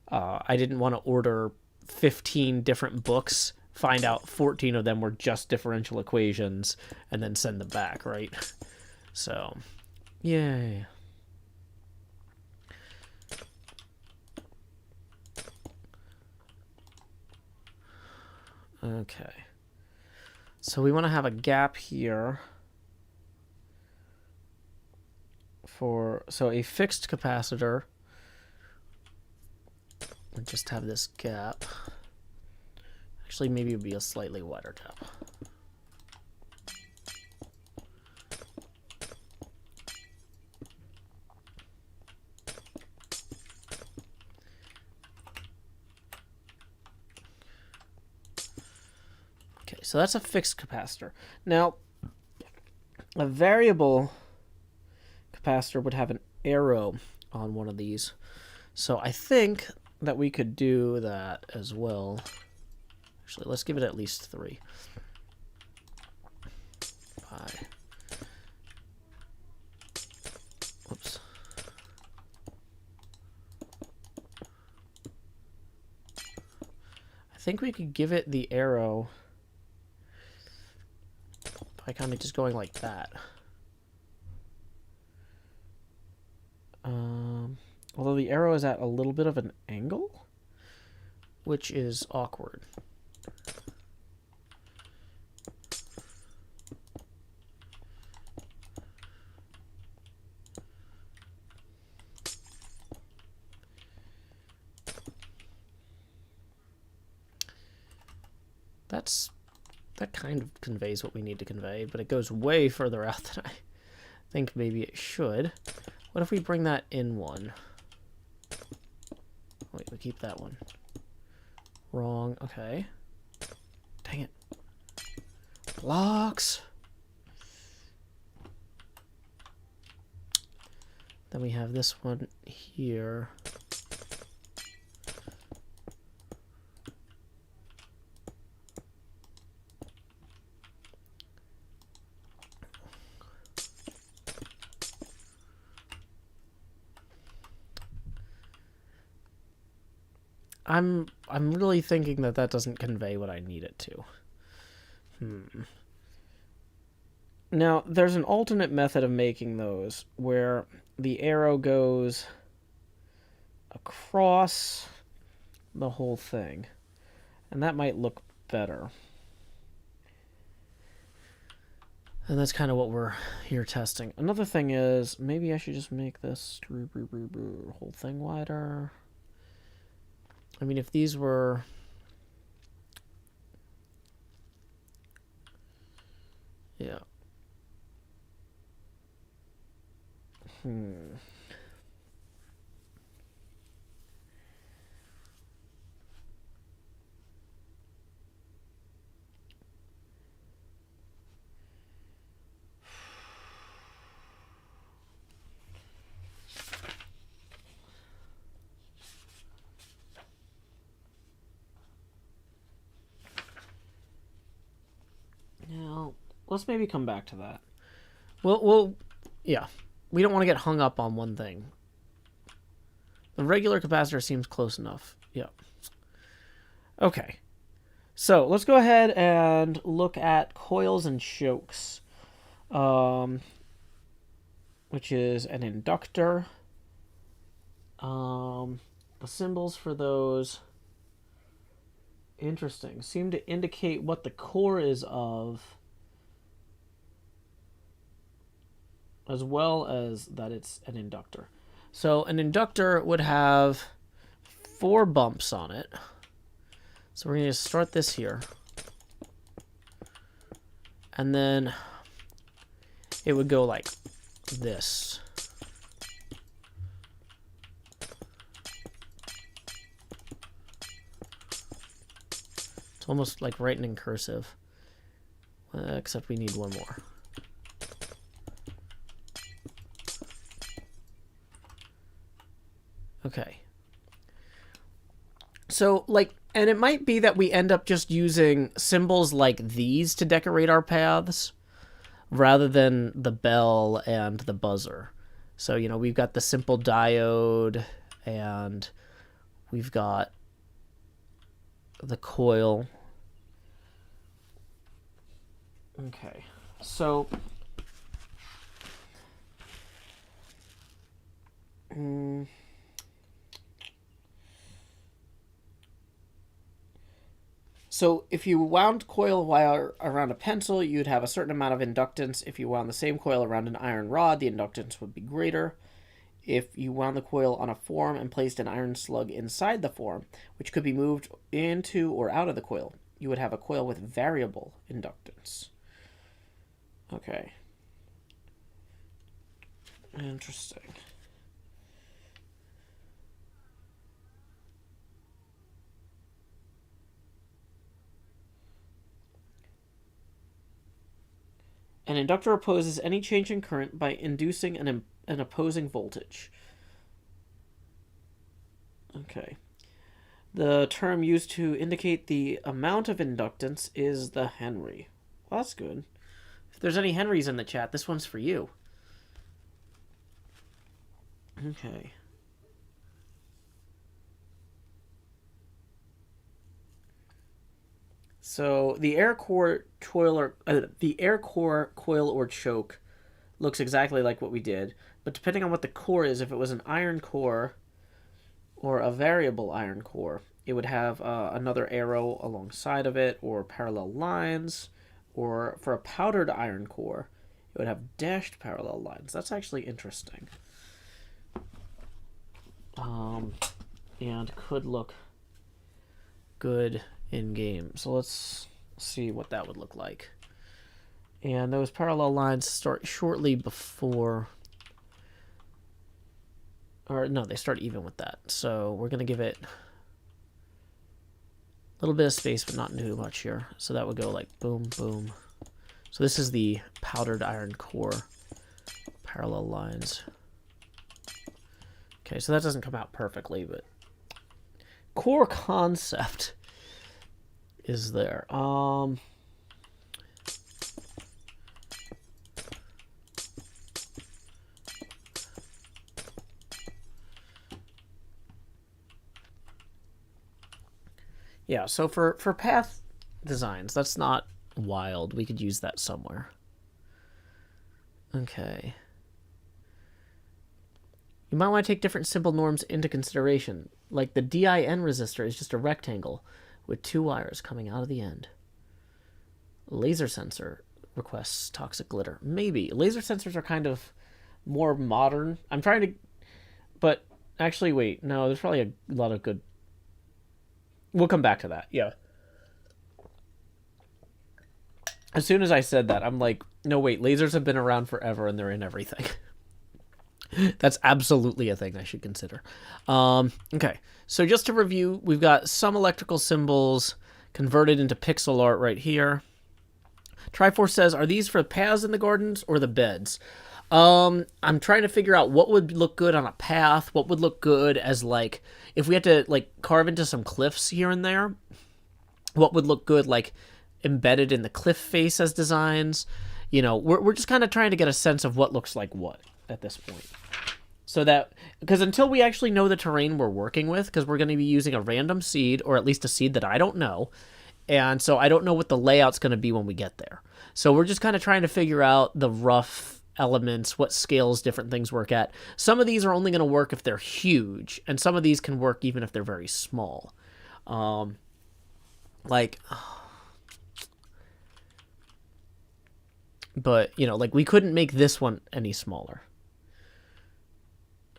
I didn't want to order 15 different books, find out 14 of them were just differential equations, and then send them back, right? So, yay. Okay. So we want to have a gap here for, so a fixed capacitor would just have this gap. Actually, maybe it would be a slightly wider gap. Okay, so that's a fixed capacitor. Now, a variable capacitor would have an arrow on one of these. So I think that we could do that as well. Actually, let's give it at least 3. Pi. Whoops. I think we could give it the arrow by kind of just going like that. Although the arrow is at a little bit of an angle, which is awkward. That kind of conveys what we need to convey, but it goes way further out than I think maybe it should. What if we bring that in one? Wait, we keep that one. Wrong. Okay. Dang it. Blocks. Then we have this one here. I'm really thinking that doesn't convey what I need it to. Now, there's an alternate method of making those where the arrow goes across the whole thing. And that might look better. And that's kind of what we're here testing. Another thing is, maybe I should just make this whole thing wider. I mean, if these were... Yeah. Now, let's maybe come back to that. Yeah. We don't want to get hung up on one thing. The regular capacitor seems close enough. Yeah. Okay. So, let's go ahead and look at coils and chokes. Which is an inductor. The symbols for those... Interesting. Seem to indicate what the core is of, as well as that it's an inductor. So an inductor would have 4 bumps on it. So we're going to start this here. And then it would go like this. It's almost like writing in cursive. Except we need one more. Okay. So, like, and it might be that we end up just using symbols like these to decorate our paths, rather than the bell and the buzzer. So, you know, we've got the simple diode, and we've got the coil. Okay, so so if you wound coil wire around a pencil, you'd have a certain amount of inductance. If you wound the same coil around an iron rod, the inductance would be greater. If you wound the coil on a form and placed an iron slug inside the form, which could be moved into or out of the coil, you would have a coil with variable inductance. Okay. Interesting. An inductor opposes any change in current by inducing an opposing voltage. Okay. The term used to indicate the amount of inductance is the Henry. Well, that's good. If there's any Henrys in the chat, this one's for you. Okay. So the air core coil or choke looks exactly like what we did, but depending on what the core is, if it was an iron core, or a variable iron core, it would have another arrow alongside of it, or parallel lines, or for a powdered iron core, it would have dashed parallel lines. That's actually interesting. And could look good in game. So let's see what that would look like. And those parallel lines start shortly before, or no, they start even with that. So we're going to give it a little bit of space, but not too much here. So that would go like boom, boom. So this is the powdered iron core parallel lines. Okay, so that doesn't come out perfectly, but core concept is there. Yeah, so for path designs, that's not wild. We could use that somewhere. Okay. You might want to take different symbol norms into consideration. Like the DIN resistor is just a rectangle with 2 wires coming out of the end. Laser sensor requests toxic glitter. Maybe. Laser sensors are kind of more modern. I'm trying to... But actually, wait. No, there's probably a lot of good... We'll come back to that. Yeah. As soon as I said that, I'm like, no, wait. Lasers have been around forever and they're in everything. That's absolutely a thing I should consider. Okay, so just to review, we've got some electrical symbols converted into pixel art right here. Triforce says, are these for paths in the gardens or the beds? I'm trying to figure out what would look good on a path, what would look good as, like, if we had to, like, carve into some cliffs here and there, what would look good, like, embedded in the cliff face as designs. You know, we're just kind of trying to get a sense of what looks like what at this point. So that, because until we actually know the terrain we're working with, because we're going to be using a random seed, or at least a seed that I don't know, and so I don't know what the layout's going to be when we get there. So we're just kind of trying to figure out the rough elements, what scales different things work at. Some of these are only going to work if they're huge, and some of these can work even if they're very small. But, you know, like, we couldn't make this one any smaller.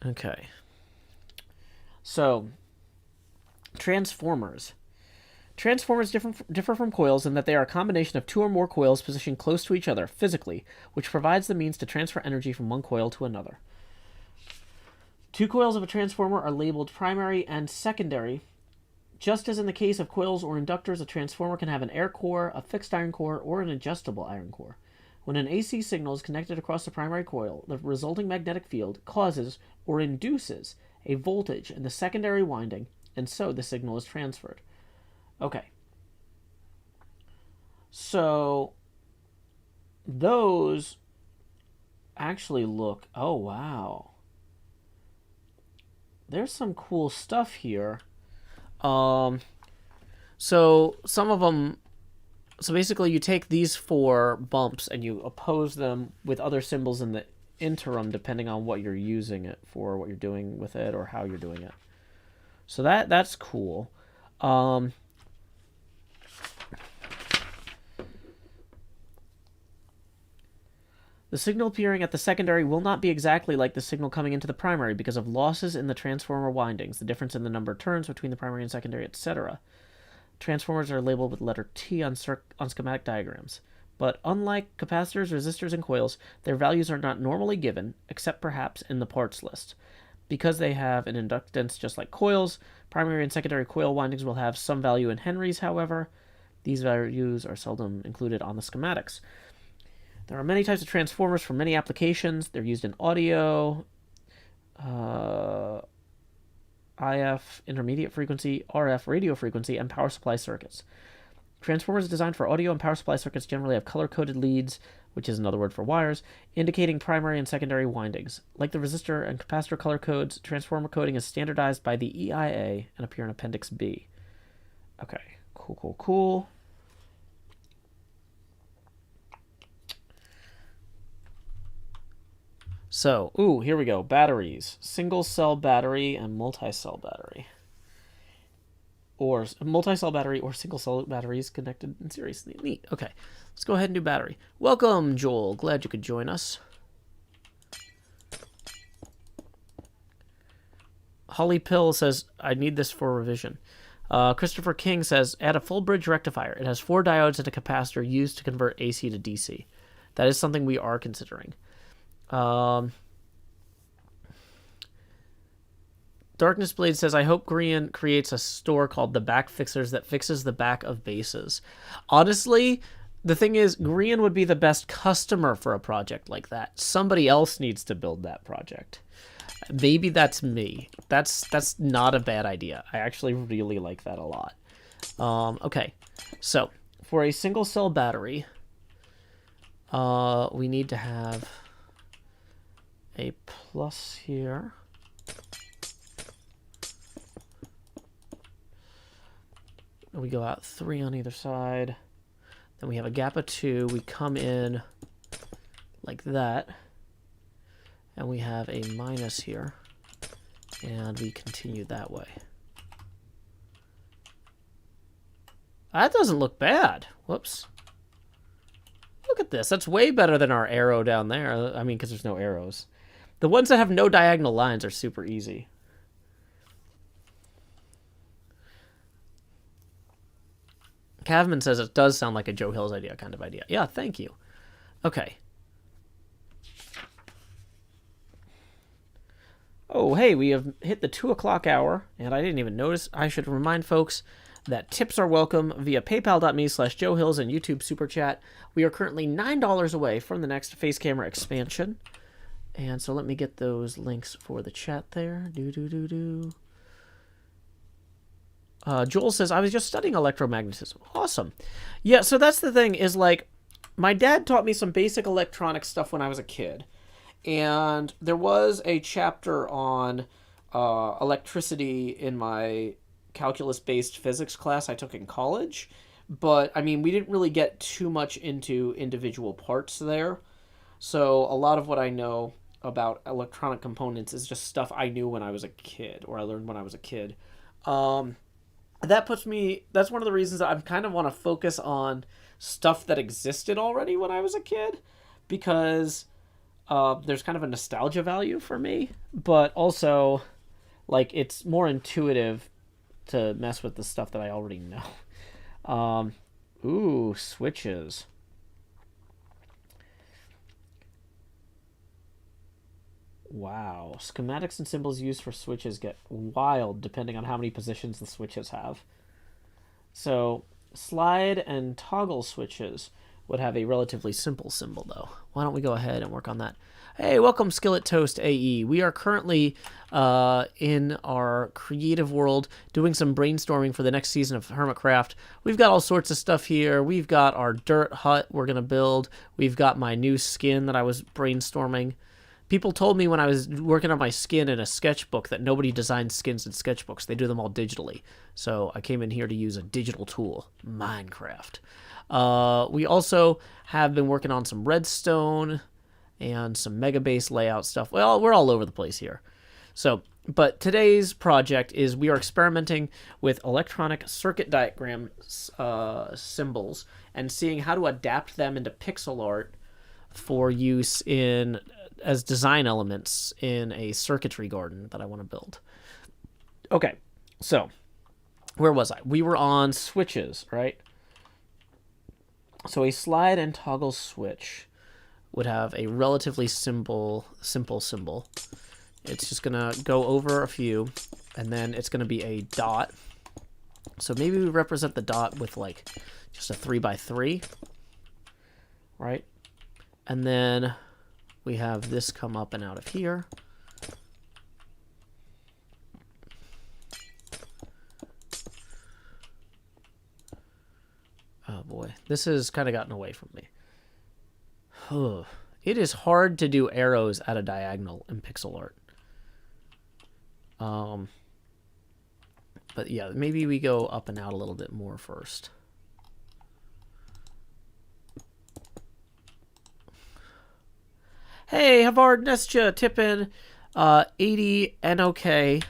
Okay. So, transformers. Transformers differ from coils in that they are a combination of 2 or more coils positioned close to each other physically, which provides the means to transfer energy from one coil to another. 2 coils of a transformer are labeled primary and secondary. Just as in the case of coils or inductors, a transformer can have an air core, a fixed iron core, or an adjustable iron core. When an AC signal is connected across the primary coil, the resulting magnetic field causes or induces a voltage in the secondary winding, and so the signal is transferred. Okay. So those actually look... Oh, wow. There's some cool stuff here. So some of them... So basically you take these 4 bumps and you oppose them with other symbols in the interim depending on what you're using it for, what you're doing with it, or how you're doing it. So that's cool. The signal appearing at the secondary will not be exactly like the signal coming into the primary because of losses in the transformer windings, the difference in the number of turns between the primary and secondary, etc. Transformers are labeled with letter T on schematic diagrams. But unlike capacitors, resistors, and coils, their values are not normally given, except perhaps in the parts list. Because they have an inductance just like coils, primary and secondary coil windings will have some value in henries, however. These values are seldom included on the schematics. There are many types of transformers for many applications. They're used in audio, IF, intermediate frequency, RF, radio frequency, and power supply circuits. Transformers designed for audio and power supply circuits generally have color-coded leads, which is another word for wires, indicating primary and secondary windings. Like the resistor and capacitor color codes, transformer coding is standardized by the EIA and appear in Appendix B. Okay, cool. So, ooh, here we go. Batteries. Single cell battery and multi-cell battery. Or multi-cell battery or single cell batteries connected in series. Neat. Okay, let's go ahead and do battery. Welcome, Joel. Glad you could join us. Holly Pill says, I need this for revision. Christopher King says, add a full bridge rectifier. It has 4 diodes and a capacitor used to convert AC to DC. That is something we are considering. Darkness Blade says, I hope Grian creates a store called The Back Fixers that fixes the back of bases. Honestly, the thing is, Grian would be the best customer for a project like that. Somebody else needs to build that project. Maybe that's me. That's not a bad idea. I actually really like that a lot. Okay, so for a single cell battery, we need to have a plus here. We go out 3 on either side. Then we have a gap of 2. We come in like that. And we have a minus here. And we continue that way. That doesn't look bad. Whoops. Look at this. That's way better than our arrow down there. I mean, because there's no arrows. The ones that have no diagonal lines are super easy. Cavman says it does sound like a Joe Hill's idea kind of idea. Yeah, thank you. Okay. Oh, hey, we have hit the 2 o'clock hour, and I didn't even notice. I should remind folks that tips are welcome via paypal.me/JoeHills and YouTube Super Chat. We are currently $9 away from the next face camera expansion. And so let me get those links for the chat there. Joel says, I was just studying electromagnetism. Awesome. Yeah, so that's the thing is, like, my dad taught me some basic electronic stuff when I was a kid. And there was a chapter on electricity in my calculus-based physics class I took in college. But, I mean, we didn't really get too much into individual parts there. So a lot of what I know about electronic components is just stuff I knew when I was a kid, or I learned when I was a kid. That's one of the reasons I kind of want to focus on stuff that existed already when I was a kid, because there's kind of a nostalgia value for me, but also, like, it's more intuitive to mess with the stuff that I already know. Ooh, switches. Wow. Schematics and symbols used for switches get wild depending on how many positions the switches have. So, slide and toggle switches would have a relatively simple symbol, though. Why don't we go ahead and work on that? Hey, welcome, Skillet Toast AE. We are currently in our creative world doing some brainstorming for the next season of HermitCraft. We've got all sorts of stuff here. We've got our dirt hut we're going to build. We've got my new skin that I was brainstorming. People told me when I was working on my skin in a sketchbook that nobody designs skins in sketchbooks. They do them all digitally. So I came in here to use a digital tool, Minecraft. We also have been working on some redstone and some mega base layout stuff. Well, we're all over the place here. So, but today's project is we are experimenting with electronic circuit diagram symbols and seeing how to adapt them into pixel art for use in as design elements in a circuitry garden that I want to build. Okay, so where was I? We were on switches, right? So a slide and toggle switch would have a relatively simple symbol. It's just gonna go over a few, and then it's gonna be a dot. So maybe we represent the dot with like just a 3x3, right? And then we have this come up and out of here. Oh boy, this has kind of gotten away from me. It is hard to do arrows at a diagonal in pixel art. But yeah, maybe we go up and out a little bit more first. Hey, Havard Nestja tipping 80 NOK,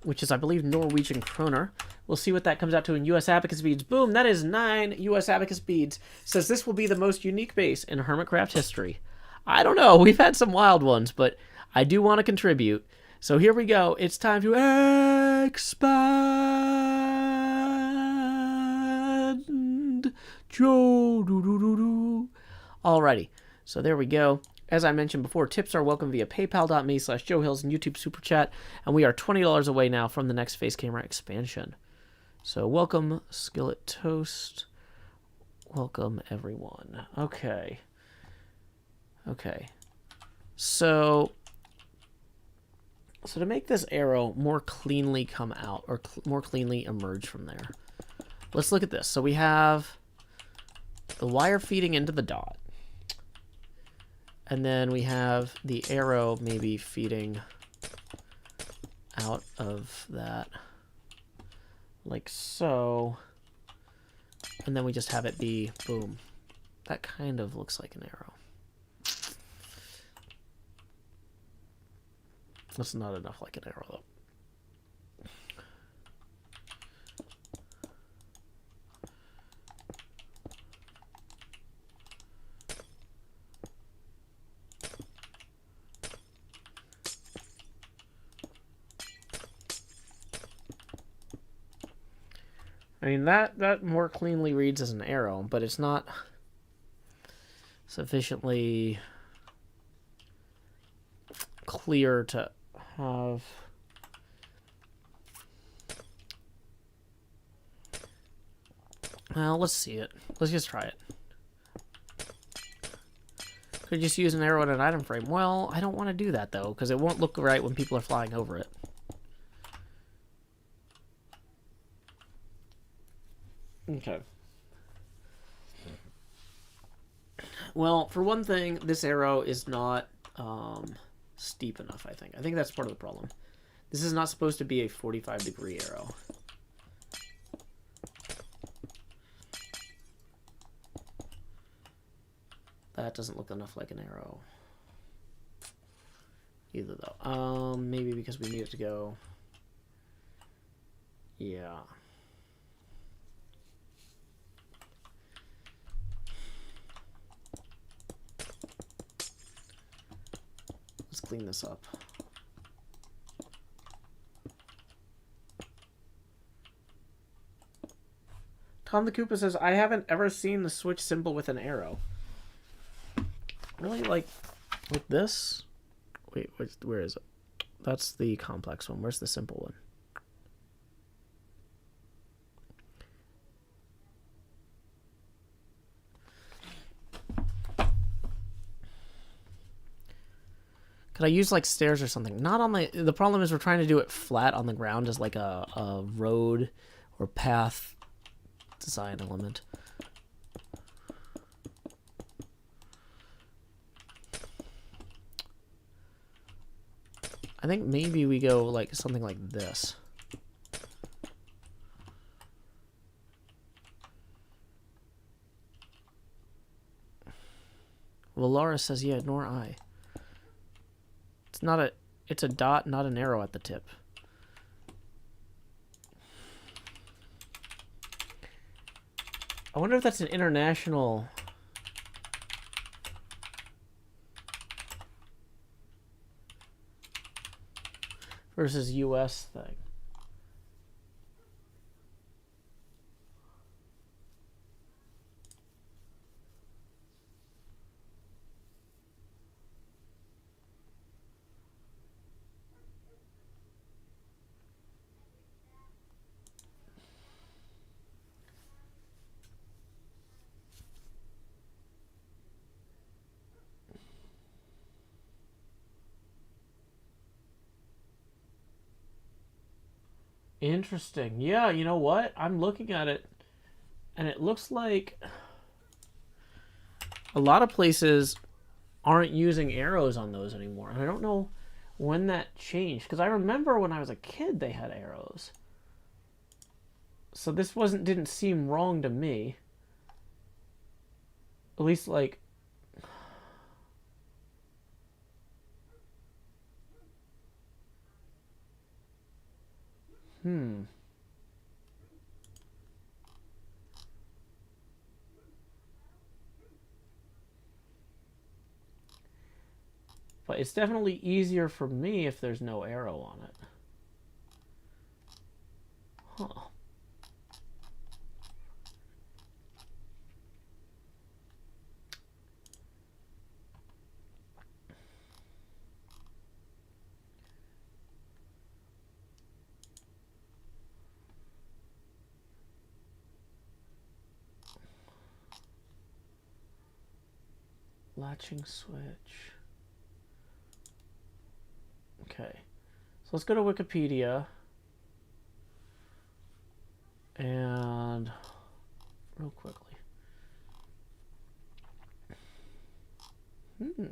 which is, I believe, Norwegian kroner. We'll see what that comes out to in US Abacus beads. Boom, that is 9 US Abacus beads. Says this will be the most unique base in HermitCraft history. I don't know. We've had some wild ones, but I do want to contribute. So here we go. It's time to expand. Alrighty. So there we go. As I mentioned before, tips are welcome via paypal.me/JoeHills and YouTube Super Chat. And we are $20 away now from the next face camera expansion. So welcome, Skillet Toast. Welcome, everyone. Okay. So to make this arrow more cleanly come out, or more cleanly emerge from there, let's look at this. So we have the wire feeding into the dot. And then we have the arrow maybe feeding out of that, like so. And then we just have it be, boom. That kind of looks like an arrow. That's not enough like an arrow, though. I mean, that more cleanly reads as an arrow, but it's not sufficiently clear to have... Well, let's see it. Let's just try it. Could just use an arrow in an item frame. Well, I don't want to do that, though, because it won't look right when people are flying over it. Okay. Well, for one thing, this arrow is not steep enough, I think. I think that's part of the problem. This is not supposed to be a 45-degree arrow. That doesn't look enough like an arrow either, though. Maybe because we need it to go... Yeah. Let's clean this up. Tom the Koopa says, I haven't ever seen the switch symbol with an arrow. Really, like this? Wait, where is it? That's the complex one. Where's the simple one? Could I use like stairs or something? Not on the problem is we're trying to do it flat on the ground as like a road or path design element. I think maybe we go like something like this. Well, Laura says, yeah, nor I. It's a dot, not an arrow at the tip. I wonder if that's an international... versus US thing. Interesting. Yeah, you know what? I'm looking at it, and it looks like a lot of places aren't using arrows on those anymore. And I don't know when that changed, because I remember when I was a kid they had arrows. So this didn't seem wrong to me. At least, like... But it's definitely easier for me if there's no arrow on it. Huh. Latching switch. Okay. So let's go to Wikipedia. And real quickly. Yeah,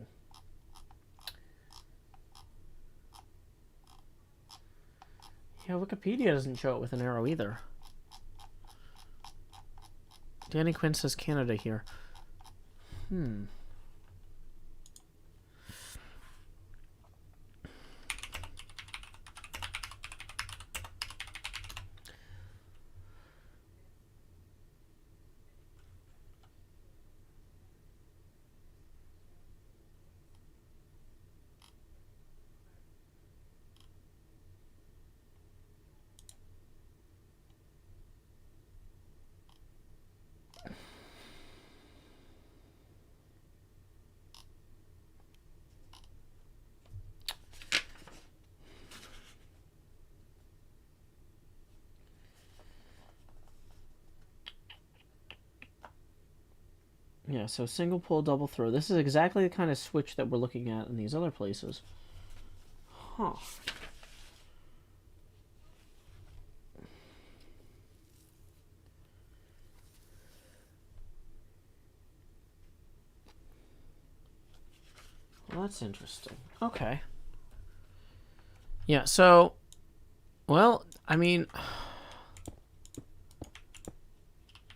Wikipedia doesn't show it with an arrow either. Danny Quinn says Canada here. Yeah, so single pull, double throw. This is exactly the kind of switch that we're looking at in these other places. Huh. Well, that's interesting. Okay. Yeah, so, well, I mean,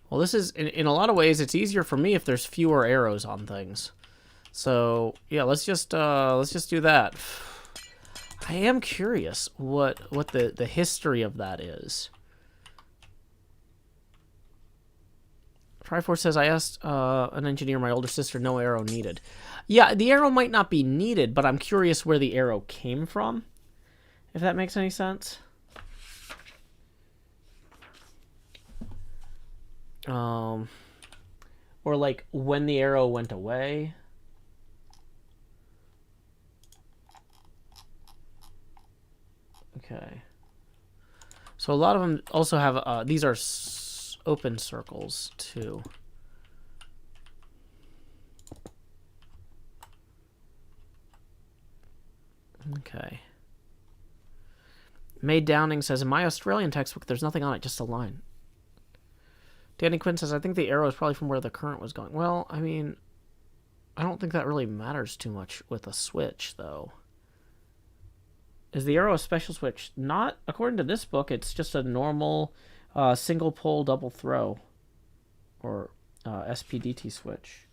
well, this is, in a lot of ways, it's easier for me if there's fewer arrows on things. So, yeah, let's just do that. I am curious what the history of that is. Triforce says, I asked an engineer, my older sister, no arrow needed. Yeah, the arrow might not be needed, but I'm curious where the arrow came from, if that makes any sense. Or like when the arrow went away. Okay. So a lot of them also have, these are open circles too. Okay. May Downing says, in my Australian textbook, there's nothing on it, just a line. Danny Quinn says, I think the arrow is probably from where the current was going. Well, I mean, I don't think that really matters too much with a switch, though. Is the arrow a special switch? Not according to this book. It's just a normal single pull, double throw, or SPDT switch.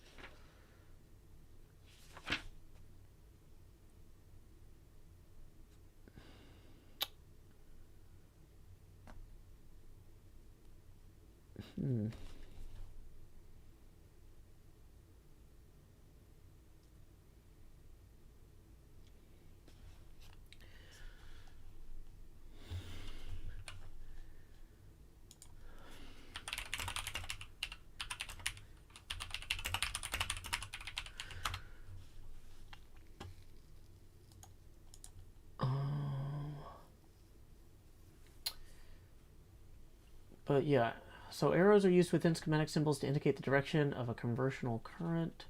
But yeah, so arrows are used within schematic symbols to indicate the direction of a conversional current.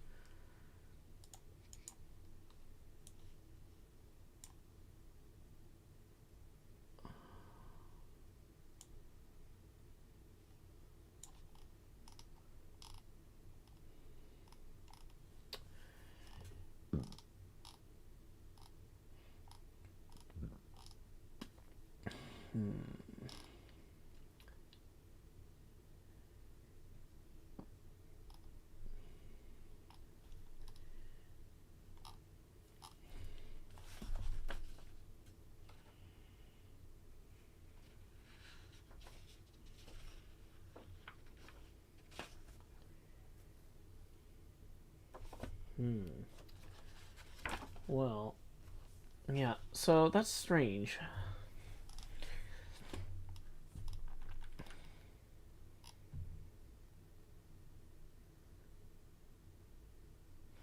Well, yeah, so that's strange.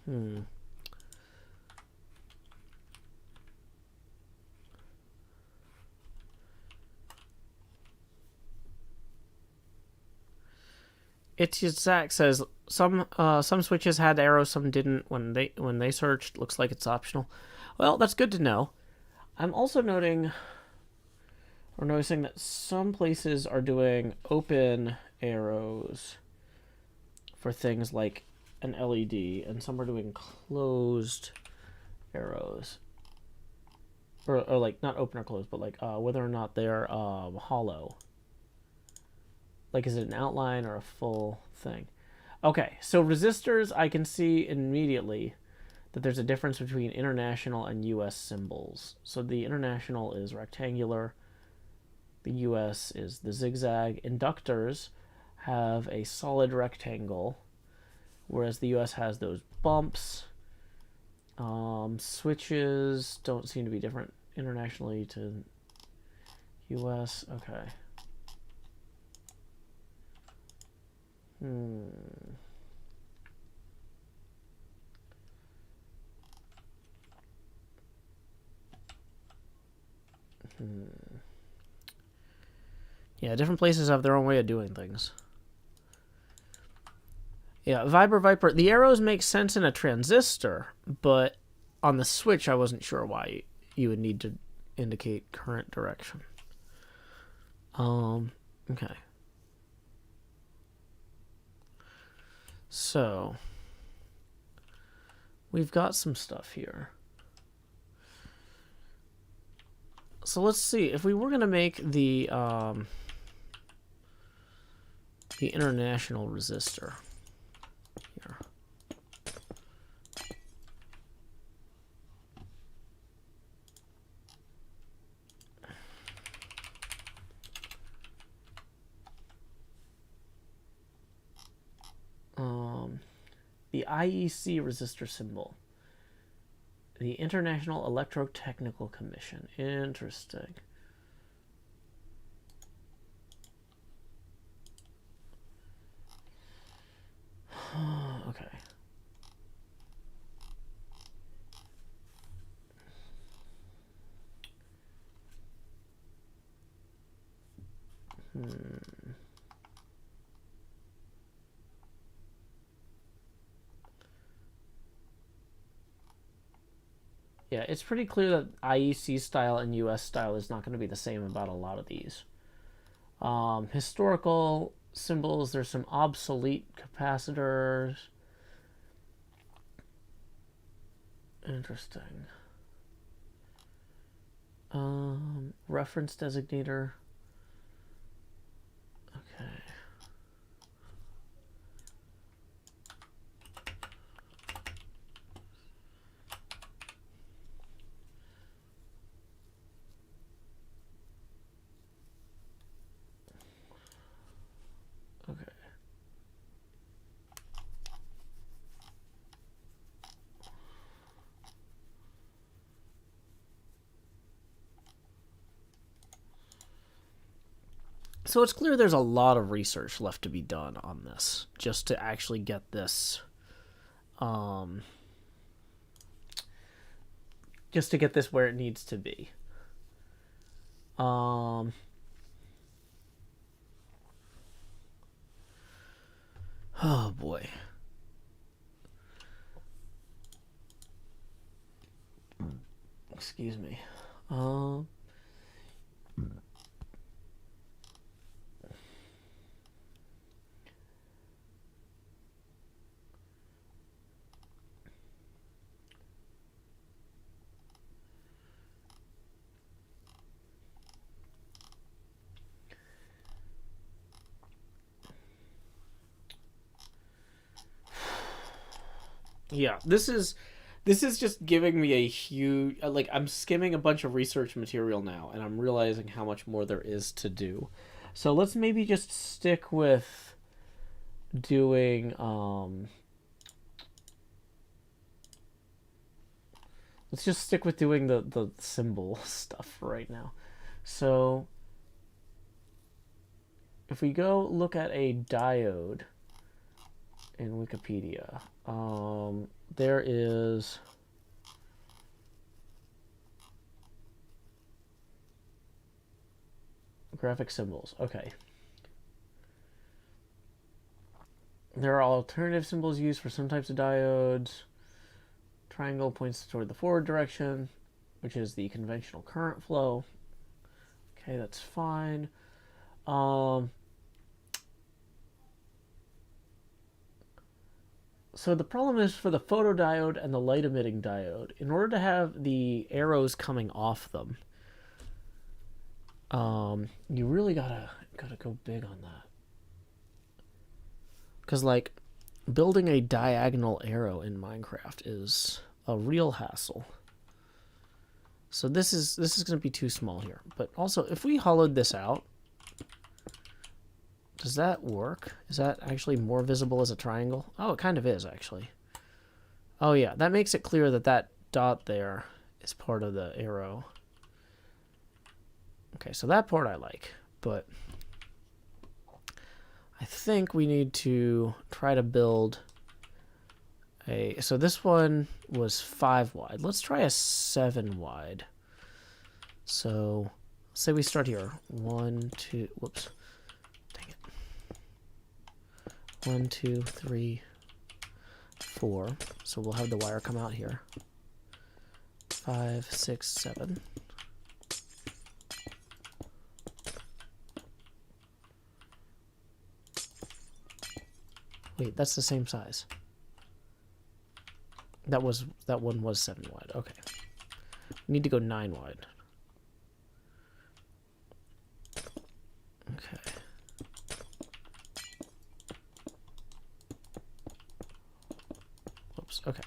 Hmm. It's Zach says some switches had arrows, some didn't. When they searched, looks like it's optional. Well, that's good to know. I'm also noticing that some places are doing open arrows for things like an LED, and some are doing closed arrows, or like not open or closed, but like whether or not they're hollow. Like, is it an outline or a full thing? Okay, so resistors, I can see immediately that there's a difference between international and US symbols. So the international is rectangular, the US is the zigzag. Inductors have a solid rectangle, whereas the US has those bumps. Switches don't seem to be different internationally to US. Okay. Yeah, different places have their own way of doing things. Yeah, Viper. The arrows make sense in a transistor, but on the switch, I wasn't sure why you would need to indicate current direction. Okay. So, we've got some stuff here. So let's see, if we were going to make the international resistor here. The IEC resistor symbol. The International Electrotechnical Commission. Interesting. Okay. Yeah, it's pretty clear that IEC style and US style is not going to be the same about a lot of these. Historical symbols, there's some obsolete capacitors. Interesting. Reference designator. Okay. Okay. So it's clear there's a lot of research left to be done on this, just to actually get this, just to get this where it needs to be. Oh boy. Excuse me. Yeah, this is just giving me a huge, like, I'm skimming a bunch of research material now, and I'm realizing how much more there is to do. So let's maybe just stick with doing Let's just stick with doing the symbol stuff right now. So if we go look at a diode in Wikipedia, there is graphic symbols. Okay. There are alternative symbols used for some types of diodes. Triangle points toward the forward direction, which is the conventional current flow. Okay, that's fine. So the problem is for the photodiode and the light emitting diode, in order to have the arrows coming off them, you really gotta go big on that. Because like building a diagonal arrow in Minecraft is a real hassle. So this is going to be too small here. But also, if we hollowed this out, does that work? Is that actually more visible as a triangle? Oh, it kind of is, actually. Oh, yeah. That makes it clear that that dot there is part of the arrow. Okay, so that part I like. But I think we need to try to build a... So this one was 5 wide. Let's try a 7 wide. So, say we start here. 1, 2... Whoops. 1, 2, 3, 4. So we'll have the wire come out here. 5, 6, 7. Wait, that's the same size. That one was 7 wide. Okay. We need to go 9 wide. Okay. Okay.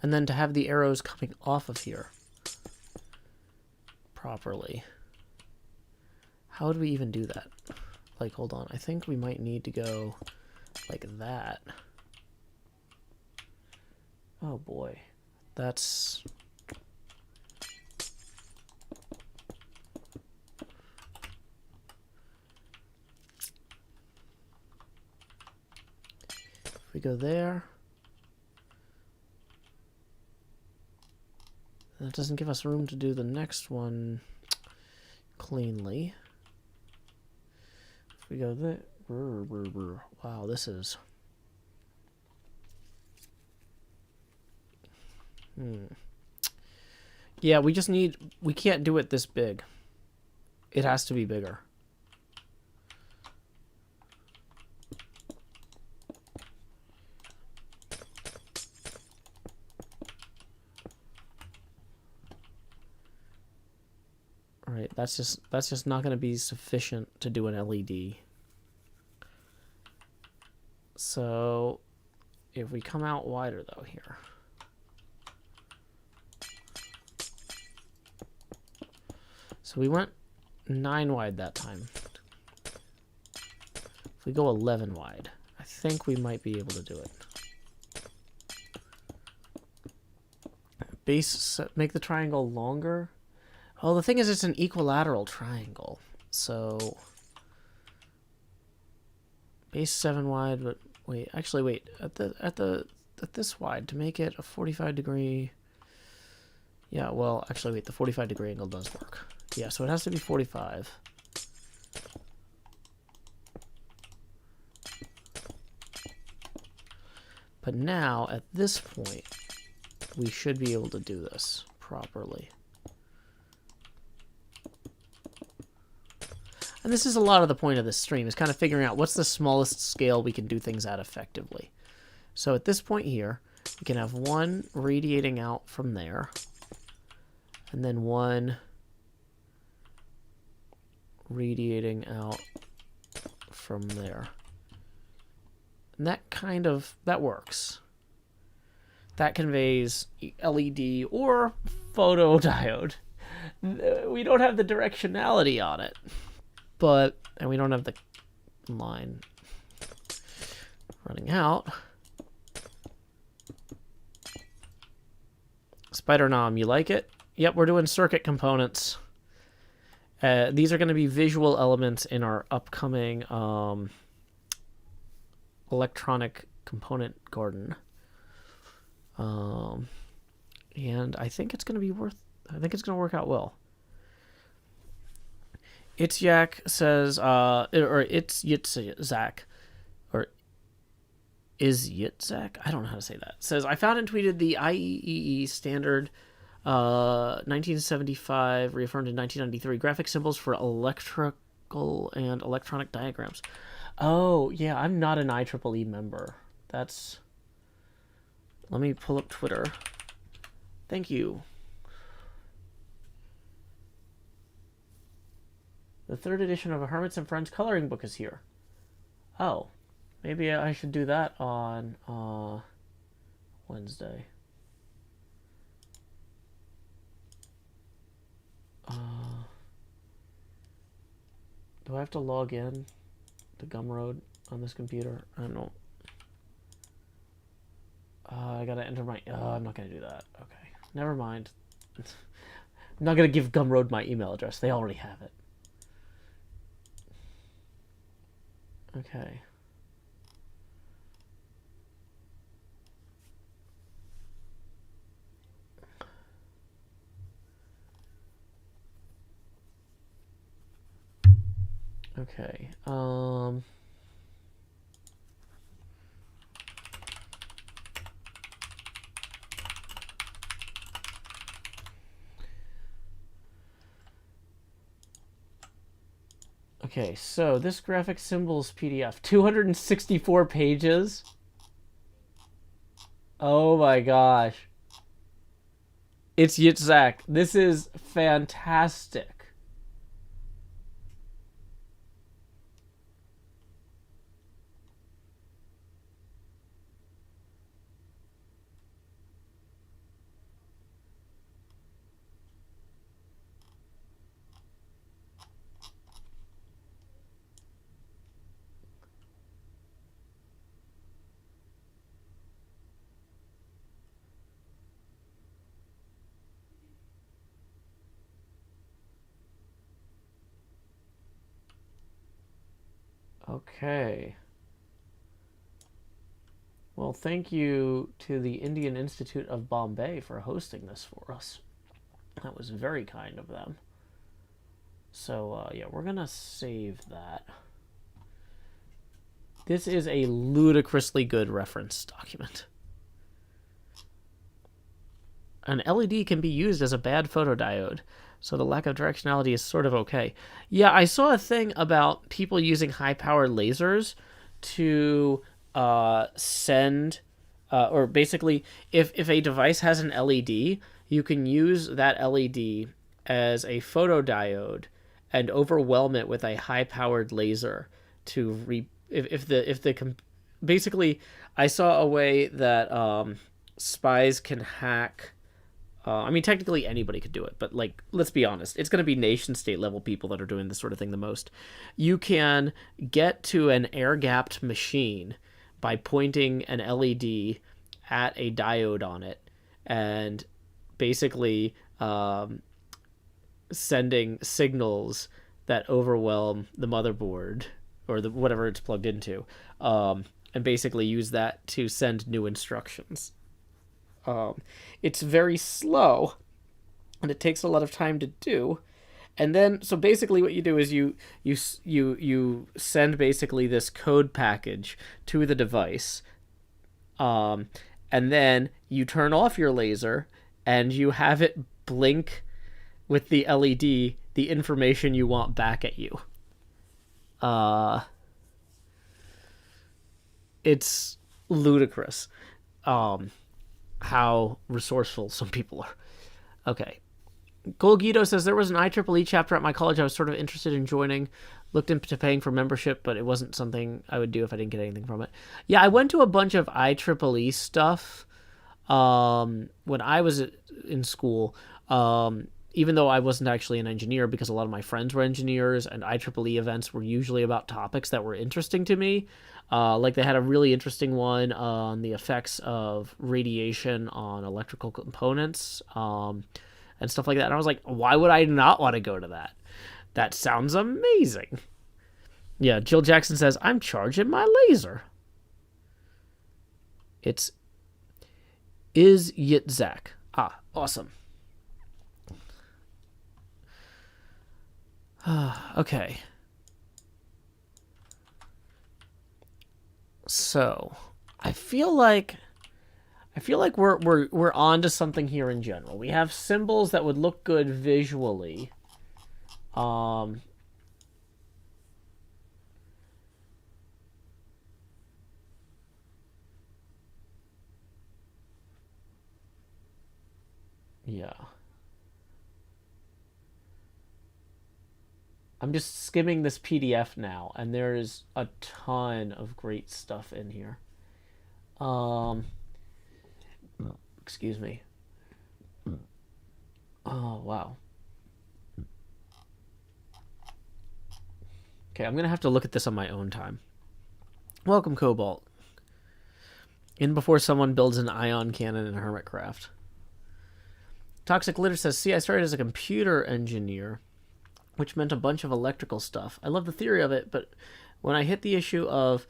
And then to have the arrows coming off of here properly. How would we even do that? Like, hold on. I think we might need to go like that. Oh boy. That's... If we go there... That doesn't give us room to do the next one cleanly. We go there. Wow, this is... Yeah, we just need... We can't do it this big. It has to be bigger. Alright, that's just not going to be sufficient to do an LED. So, if we come out wider though here. So we went 9 wide that time. If we go 11 wide, I think we might be able to do it. Base, make the triangle longer. Oh, the thing is it's an equilateral triangle. So base 7 wide, but wait, actually wait, at this wide to make it a 45 degree. Yeah, well, actually wait, the 45 degree angle does work. Yeah, so it has to be 45. But now at this point we should be able to do this properly. And this is a lot of the point of this stream, is kind of figuring out what's the smallest scale we can do things at effectively. So at this point here, we can have one radiating out from there, and then one radiating out from there. And that works. That conveys LED or photodiode. We don't have the directionality on it, and we don't have the line running out. Spider Nom, you like it? Yep, we're doing circuit components. These are going to be visual elements in our upcoming electronic component garden. And I think it's going to work out well. Itzyak says, or it's Yitzak, or is Yitzak? I don't know how to say that. Says, I found and tweeted the IEEE standard 1975, reaffirmed in 1993, graphic symbols for electrical and electronic diagrams. Oh, yeah, I'm not an IEEE member. Let me pull up Twitter. Thank you. The 3rd edition of a Hermits and Friends coloring book is here. Oh, maybe I should do that on Wednesday. Do I have to log in to Gumroad on this computer? I don't know. I gotta enter my... I'm not gonna do that. Okay. Never mind. I'm not gonna give Gumroad my email address. They already have it. Okay. Okay. Okay, so this graphic symbols PDF, 264 pages. Oh my gosh. It's Yitzhak. This is fantastic. Okay. Well, thank you to the Indian Institute of Bombay for hosting this for us. That was very kind of them. So, yeah, we're going to save that. This is a ludicrously good reference document. An LED can be used as a bad photodiode, so the lack of directionality is sort of okay. Yeah, I saw a thing about people using high-powered lasers to send, or basically, if a device has an LED, you can use that LED as a photodiode and overwhelm it with a high-powered laser to basically, I saw a way that spies can hack. I mean, technically anybody could do it, but like, let's be honest, it's going to be nation-state level people that are doing this sort of thing the most. You can get to an air-gapped machine by pointing an LED at a diode on it and basically sending signals that overwhelm the motherboard or whatever it's plugged into, and basically use that to send new instructions. It's very slow, and it takes a lot of time to do. And then, so basically what you do is you send basically this code package to the device, and then you turn off your laser, and you have it blink with the LED the information you want back at you. It's ludicrous. How resourceful some people are. Okay. Golgito says, there was an IEEE chapter at my college I was sort of interested in joining. Looked into paying for membership, but it wasn't something I would do if I didn't get anything from it. Yeah, I went to a bunch of IEEE stuff when I was in school, even though I wasn't actually an engineer, because a lot of my friends were engineers, and IEEE events were usually about topics that were interesting to me. Like they had a really interesting one on the effects of radiation on electrical components, and stuff like that. And I was like, why would I not want to go to that? That sounds amazing. Yeah, Jill Jackson says, I'm charging my laser. It's is Yitzhak. Ah, awesome. Okay. So, I feel like we're on to something here in general. We have symbols that would look good visually. Yeah. I'm just skimming this PDF now, and there's a ton of great stuff in here. Excuse me. Oh, wow. Okay, I'm going to have to look at this on my own time. Welcome, Cobalt. In before someone builds an ion cannon in HermitCraft. Toxic Litter says, see, I started as a computer engineer, which meant a bunch of electrical stuff. I love the theory of it, but when I hit the issue of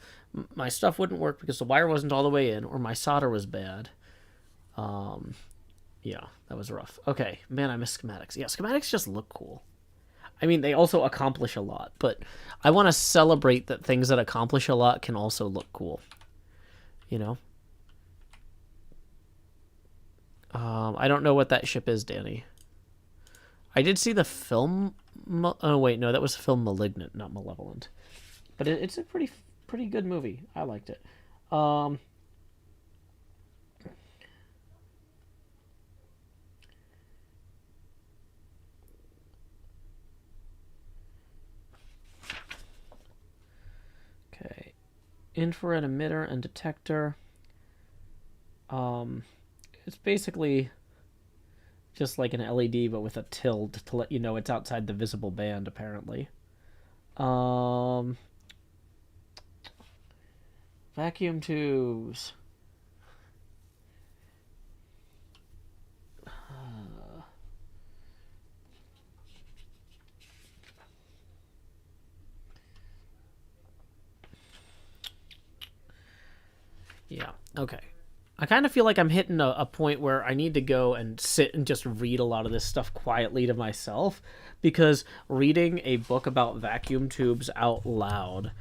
my stuff wouldn't work because the wire wasn't all the way in, or my solder was bad, yeah, that was rough. Okay, man, I miss schematics. Yeah, schematics just look cool. I mean, they also accomplish a lot, but I want to celebrate that things that accomplish a lot can also look cool. You know? I don't know what that ship is, Danny. I did see the film... Oh, wait, no, that was the film Malignant, not Malevolent. But it's a pretty good movie. I liked it. Okay. Infrared emitter and detector. It's basically just like an LED, but with a tilde to let you know it's outside the visible band, apparently. Vacuum tubes. Yeah, okay. I kind of feel like I'm hitting a point where I need to go and sit and just read a lot of this stuff quietly to myself, because reading a book about vacuum tubes out loud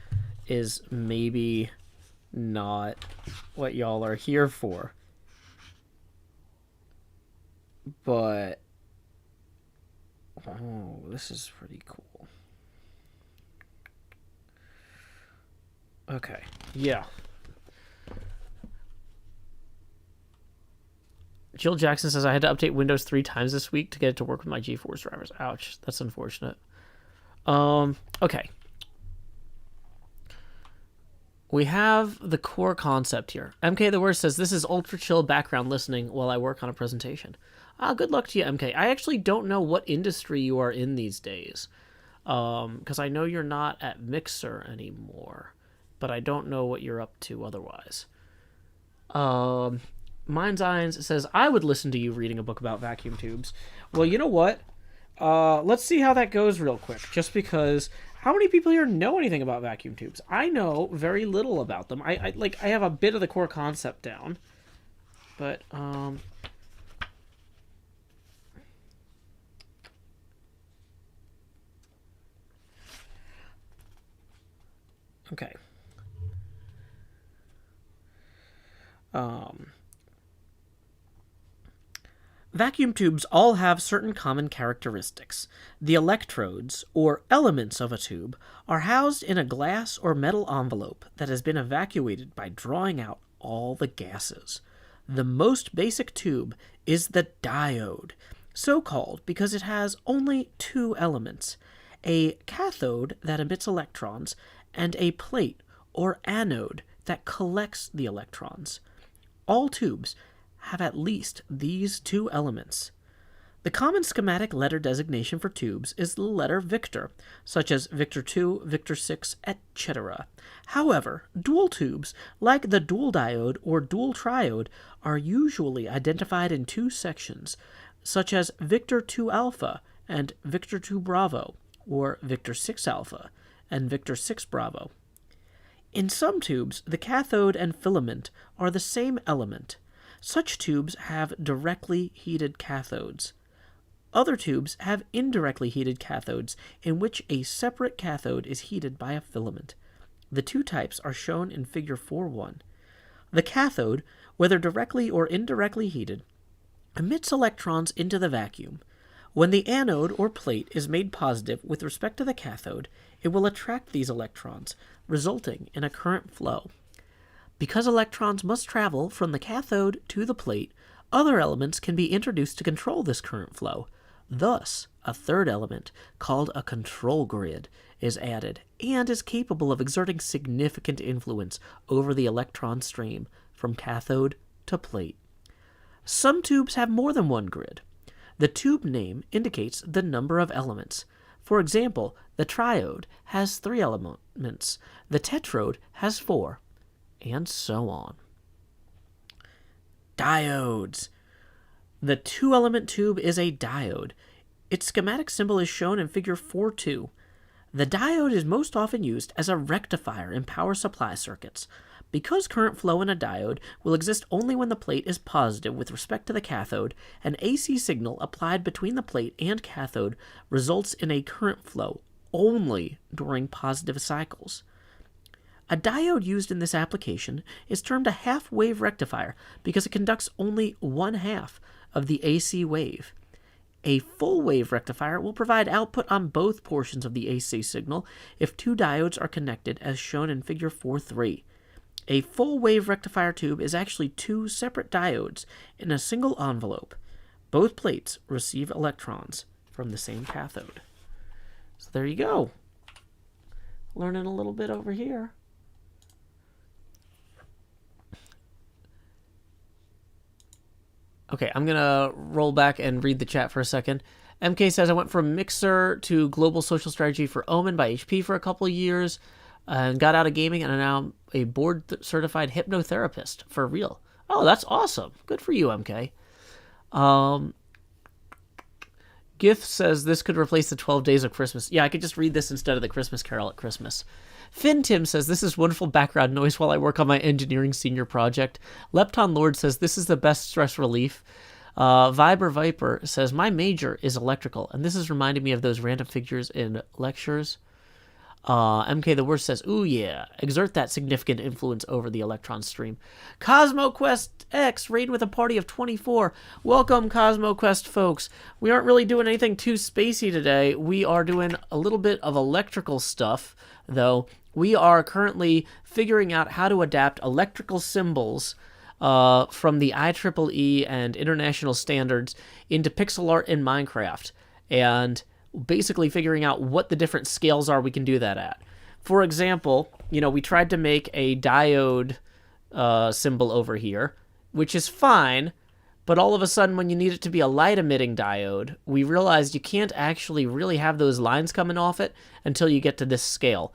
is maybe not what y'all are here for. But, oh, this is pretty cool. Okay, yeah. Jill Jackson says, I had to update Windows 3 times this week to get it to work with my GeForce drivers. Ouch, that's unfortunate. Okay. We have the core concept here. MK the Worst says, this is ultra chill background listening while I work on a presentation. Good luck to you, MK. I actually don't know what industry you are in these days. Because I know you're not at Mixer anymore. But I don't know what you're up to otherwise. Mind's Eyes says, I would listen to you reading a book about vacuum tubes. Well, you know what? Let's see how that goes real quick. Just because, how many people here know anything about vacuum tubes? I know very little about them. I have a bit of the core concept down. But, okay. Vacuum tubes all have certain common characteristics. The electrodes, or elements of a tube, are housed in a glass or metal envelope that has been evacuated by drawing out all the gases. The most basic tube is the diode. so called because it has only two elements, a cathode that emits electrons and a plate or anode that collects the electrons. All tubes have at least these two elements. The common schematic letter designation for tubes is the letter Victor, such as Victor 2, Victor 6, etc. However, dual tubes, like the dual diode or dual triode, are usually identified in two sections, such as Victor 2 alpha and Victor 2 bravo, or Victor 6 alpha and Victor 6 bravo. In some tubes, the cathode and filament are the same element. Such tubes have directly heated cathodes. Other tubes have indirectly heated cathodes, in which a separate cathode is heated by a filament. The two types are shown in Figure 4.1. The cathode, whether directly or indirectly heated, emits electrons into the vacuum. When the anode or plate is made positive with respect to the cathode, it will attract these electrons, resulting in a current flow. Because electrons must travel from the cathode to the plate, other elements can be introduced to control this current flow. Thus, a third element, called a control grid, is added and is capable of exerting significant influence over the electron stream from cathode to plate. Some tubes have more than one grid. The tube name indicates the number of elements. For example, the triode has 3 elements, the tetrode has 4, and so on. Diodes. The two-element tube is a diode. Its schematic symbol is shown in Figure 4.2. The diode is most often used as a rectifier in power supply circuits. Because current flow in a diode will exist only when the plate is positive with respect to the cathode, an AC signal applied between the plate and cathode results in a current flow only during positive cycles. A diode used in this application is termed a half-wave rectifier because it conducts only one half of the AC wave. A full-wave rectifier will provide output on both portions of the AC signal if two diodes are connected as shown in Figure 4.3. A full-wave rectifier tube is actually two separate diodes in a single envelope. Both plates receive electrons from the same cathode. So there you go. Learning a little bit over here. Okay, I'm going to roll back and read the chat for a second. MK says, I went from Mixer to Global Social Strategy for Omen by HP for a couple of years and got out of gaming, and I'm now a board-certified hypnotherapist for real. Oh, that's awesome. Good for you, MK. Gif says this could replace the 12 Days of Christmas. Yeah, I could just read this instead of the Christmas Carol at Christmas. Finn Tim says, this is wonderful background noise while I work on my engineering senior project. Lepton Lord says, this is the best stress relief. Viper says, my major is electrical, and this is reminding me of those random figures in lectures. MK the Worst says, ooh yeah, exert that significant influence over the electron stream. CosmoQuest X, raid with a party of 24. Welcome, CosmoQuest folks. We aren't really doing anything too spacey today. We are doing a little bit of electrical stuff, though. We are currently figuring out how to adapt electrical symbols from the IEEE and international standards into pixel art in Minecraft, and basically figuring out what the different scales are we can do that at. For example, we tried to make a diode symbol over here, which is fine, but all of a sudden when you need it to be a light-emitting diode, we realized you can't actually really have those lines coming off it until you get to this scale.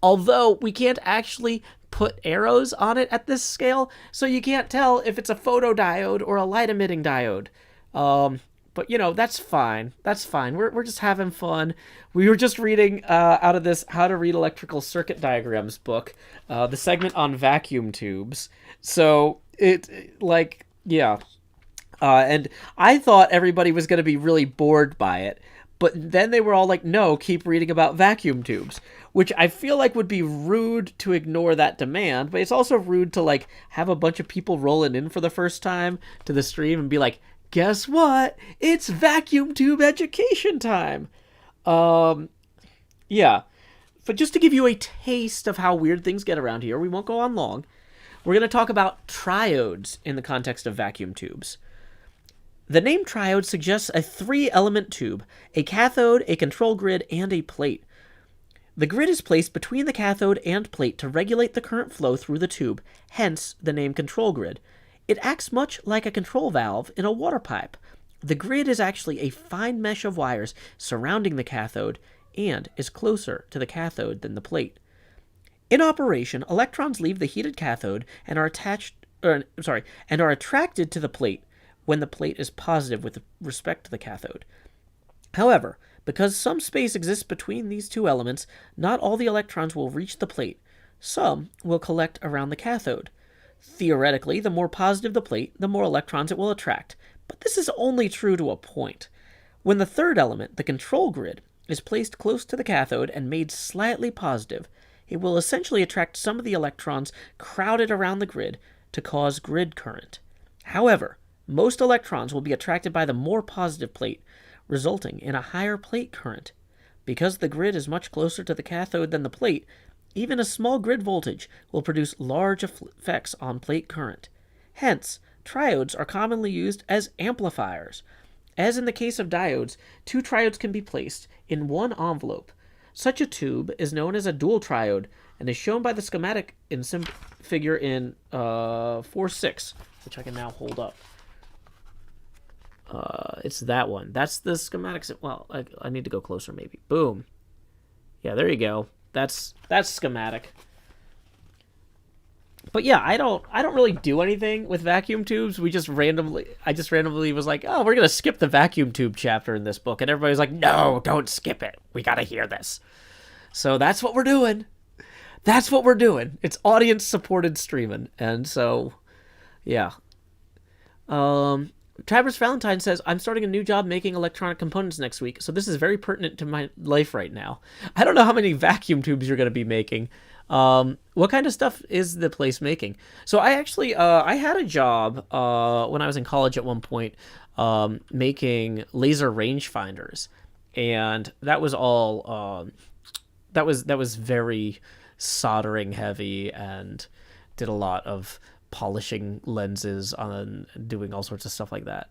Although we can't actually put arrows on it at this scale, so you can't tell if it's a photodiode or a light-emitting diode. But, that's fine. That's fine. We're just having fun. We were just reading out of this How to Read Electrical Circuit Diagrams book, the segment on vacuum tubes. So, and I thought everybody was going to be really bored by it. But then they were all like, no, keep reading about vacuum tubes, which I feel like would be rude to ignore that demand. But it's also rude to, have a bunch of people rolling in for the first time to the stream and be like, guess what? It's vacuum tube education time. Yeah. But just to give you a taste of how weird things get around here, we won't go on long. We're going to talk about triodes in the context of vacuum tubes. The name triode suggests a 3-element tube, a cathode, a control grid, and a plate. The grid is placed between the cathode and plate to regulate the current flow through the tube, hence the name control grid. It acts much like a control valve in a water pipe. The grid is actually a fine mesh of wires surrounding the cathode and is closer to the cathode than the plate. In operation, electrons leave the heated cathode and are attracted to the plate when the plate is positive with respect to the cathode. However, because some space exists between these two elements, not all the electrons will reach the plate. Some will collect around the cathode. Theoretically, the more positive the plate, the more electrons it will attract, but this is only true to a point. When the third element, the control grid, is placed close to the cathode and made slightly positive, it will essentially attract some of the electrons crowded around the grid to cause grid current. However, most electrons will be attracted by the more positive plate, resulting in a higher plate current. Because the grid is much closer to the cathode than the plate, even a small grid voltage will produce large effects on plate current. Hence, triodes are commonly used as amplifiers. As in the case of diodes, 2 triodes can be placed in one envelope. Such a tube is known as a dual triode and is shown by the schematic in figure in 4.6, which I can now hold up. It's that one. That's the schematic. Well, I need to go closer maybe. Boom. Yeah, there you go. That's schematic. But yeah, I don't really do anything with vacuum tubes. I just randomly was like, oh, we're gonna skip the vacuum tube chapter in this book, and everybody's like, no, don't skip it. We gotta hear this. So that's what we're doing. That's what we're doing. It's audience supported streaming, and so yeah. Travis Valentine says, I'm starting a new job making electronic components next week, so this is very pertinent to my life right now. I don't know how many vacuum tubes you're going to be making. What kind of stuff is the place making? So I actually, I had a job when I was in college at one point making laser rangefinders, and that was all, that was very soldering heavy and did a lot of polishing lenses on doing all sorts of stuff like that.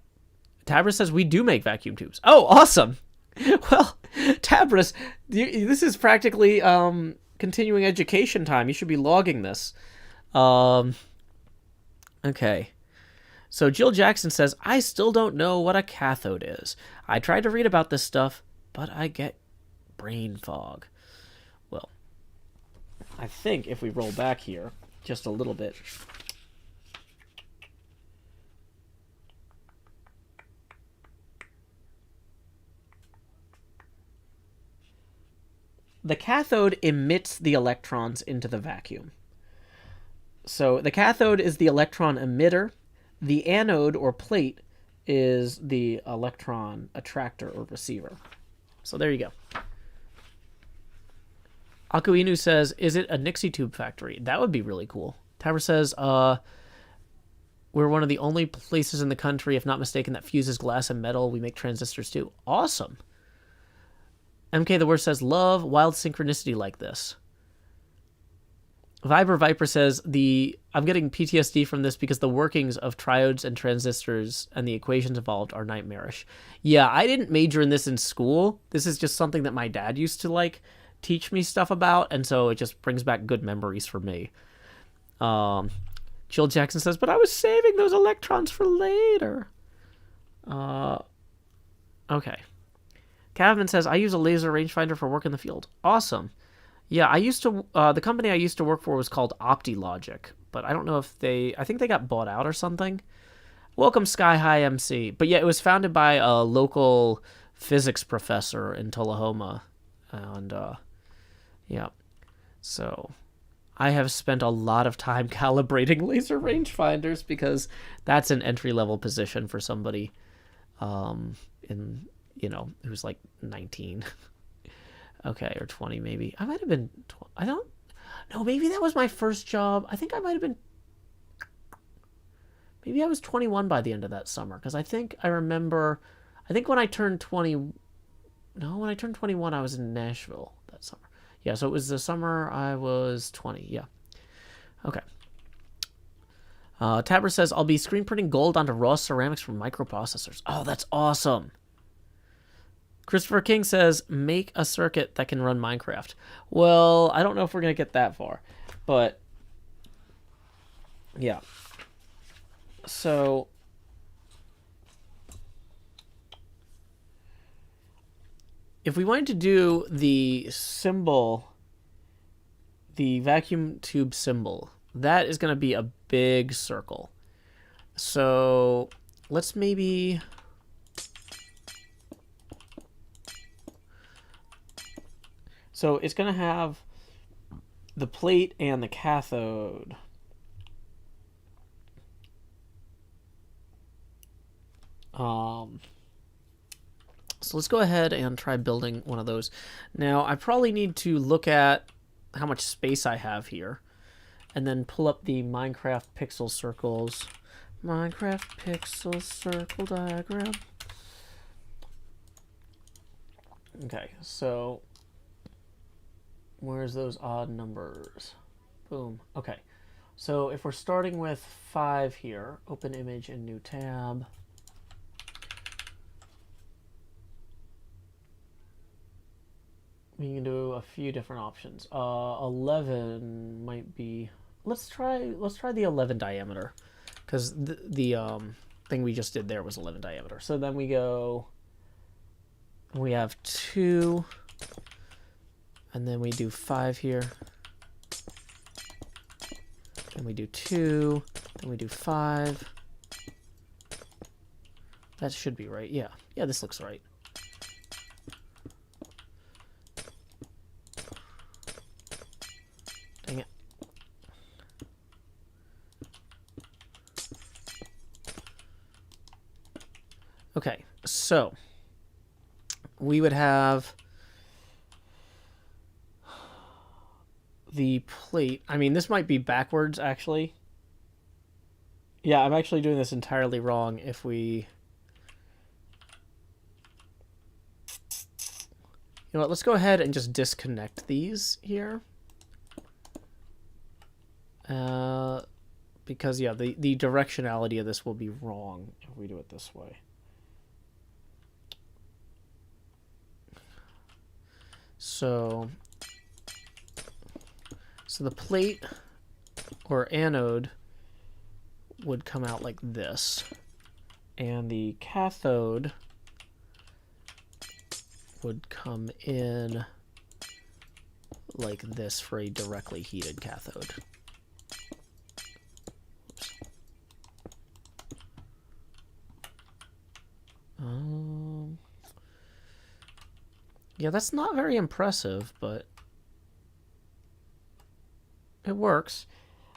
Tabris says we do make vacuum tubes. Oh, awesome. Well, Tabris, this is practically continuing education time. You should be logging this. Okay. So Jill Jackson says, I still don't know what a cathode is. I tried to read about this stuff, but I get brain fog. Well, I think if we roll back here just a little bit, the cathode emits the electrons into the vacuum. So the cathode is the electron emitter. The anode or plate is the electron attractor or receiver. So there you go. Akuinu says, is it a Nixie tube factory? That would be really cool. Tabor says, we're one of the only places in the country, if not mistaken, that fuses glass and metal. We make transistors too. Awesome. MK the Worst says, love wild synchronicity like this. Viper says, I'm getting PTSD from this because the workings of triodes and transistors and the equations involved are nightmarish. Yeah, I didn't major in this in school. This is just something that my dad used to teach me stuff about, and so it just brings back good memories for me. Jill Jackson says, but I was saving those electrons for later. Okay. Kavman says, I use a laser rangefinder for work in the field. Awesome. Yeah, I used to, the company I used to work for was called OptiLogic, but I don't know if I think they got bought out or something. Welcome, Sky High MC. But yeah, it was founded by a local physics professor in Tullahoma. And, yeah. So, I have spent a lot of time calibrating laser rangefinders because that's an entry-level position for somebody, who's like 19. Okay, or 20 maybe. I might have been, I don't know, maybe that was my first job. I think I might have been, maybe I was 21 by the end of that summer, because I think when I turned 21, I was in Nashville that summer. Yeah, so it was the summer I was 20, yeah. Okay. Tabber says, I'll be screen printing gold onto raw ceramics from microprocessors. Oh, that's awesome. Christopher King says, make a circuit that can run Minecraft. Well, I don't know if we're going to get that far. But, yeah. So, if we wanted to do the symbol, the vacuum tube symbol, that is going to be a big circle. So, let's maybe... So, it's going to have the plate and the cathode. So let's go ahead and try building one of those. Now, I probably need to look at how much space I have here and then pull up the Minecraft pixel circles. Minecraft pixel circle diagram. Okay, so where's those odd numbers? Boom. Okay, so if we're starting with 5 here, open image and new tab. We can do a few different options. 11 might be. Let's try the 11 diameter, because the thing we just did there was 11 diameter. So then we go. We have 2, and then we do 5 here. Then we do 2. Then we do 5. That should be right. Yeah. Yeah, this looks right. Dang it. Okay, so we would have the plate. I mean, this might be backwards, actually. Yeah, I'm actually doing this entirely wrong if we... You know what, let's go ahead and just disconnect these here. Because, yeah, the directionality of this will be wrong if we do it this way. So the plate or anode would come out like this, and the cathode would come in like this for a directly heated cathode. Yeah, that's not very impressive, but it works.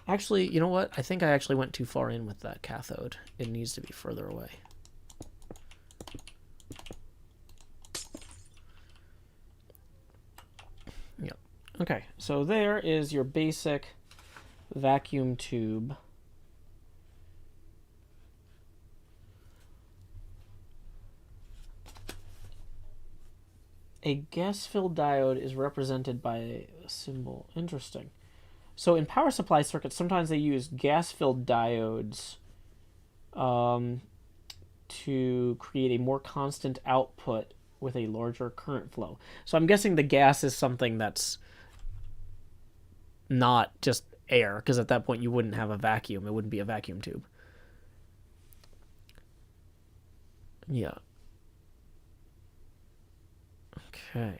Actually, you know what? I think I actually went too far in with that cathode. It needs to be further away. Yep. Okay, so there is your basic vacuum tube. A gas-filled diode is represented by a symbol. Interesting. So in power supply circuits, sometimes they use gas-filled diodes to create a more constant output with a larger current flow. So I'm guessing the gas is something that's not just air, because at that point you wouldn't have a vacuum. It wouldn't be a vacuum tube. Yeah. Okay.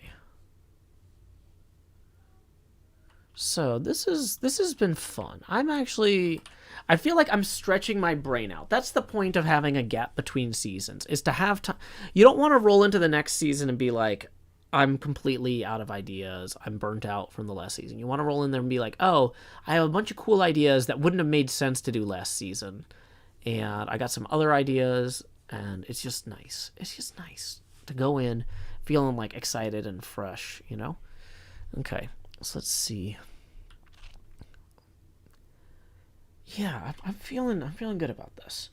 So this has been fun. I feel like I'm stretching my brain out. That's the point of having a gap between seasons, is to have time. You don't want to roll into the next season and be like, I'm completely out of ideas. I'm burnt out from the last season. You want to roll in there and be like, oh, I have a bunch of cool ideas that wouldn't have made sense to do last season. And I got some other ideas, and it's just nice. It's just nice to go in feeling like excited and fresh, you know? Okay, so let's see. Yeah, I'm feeling good about this.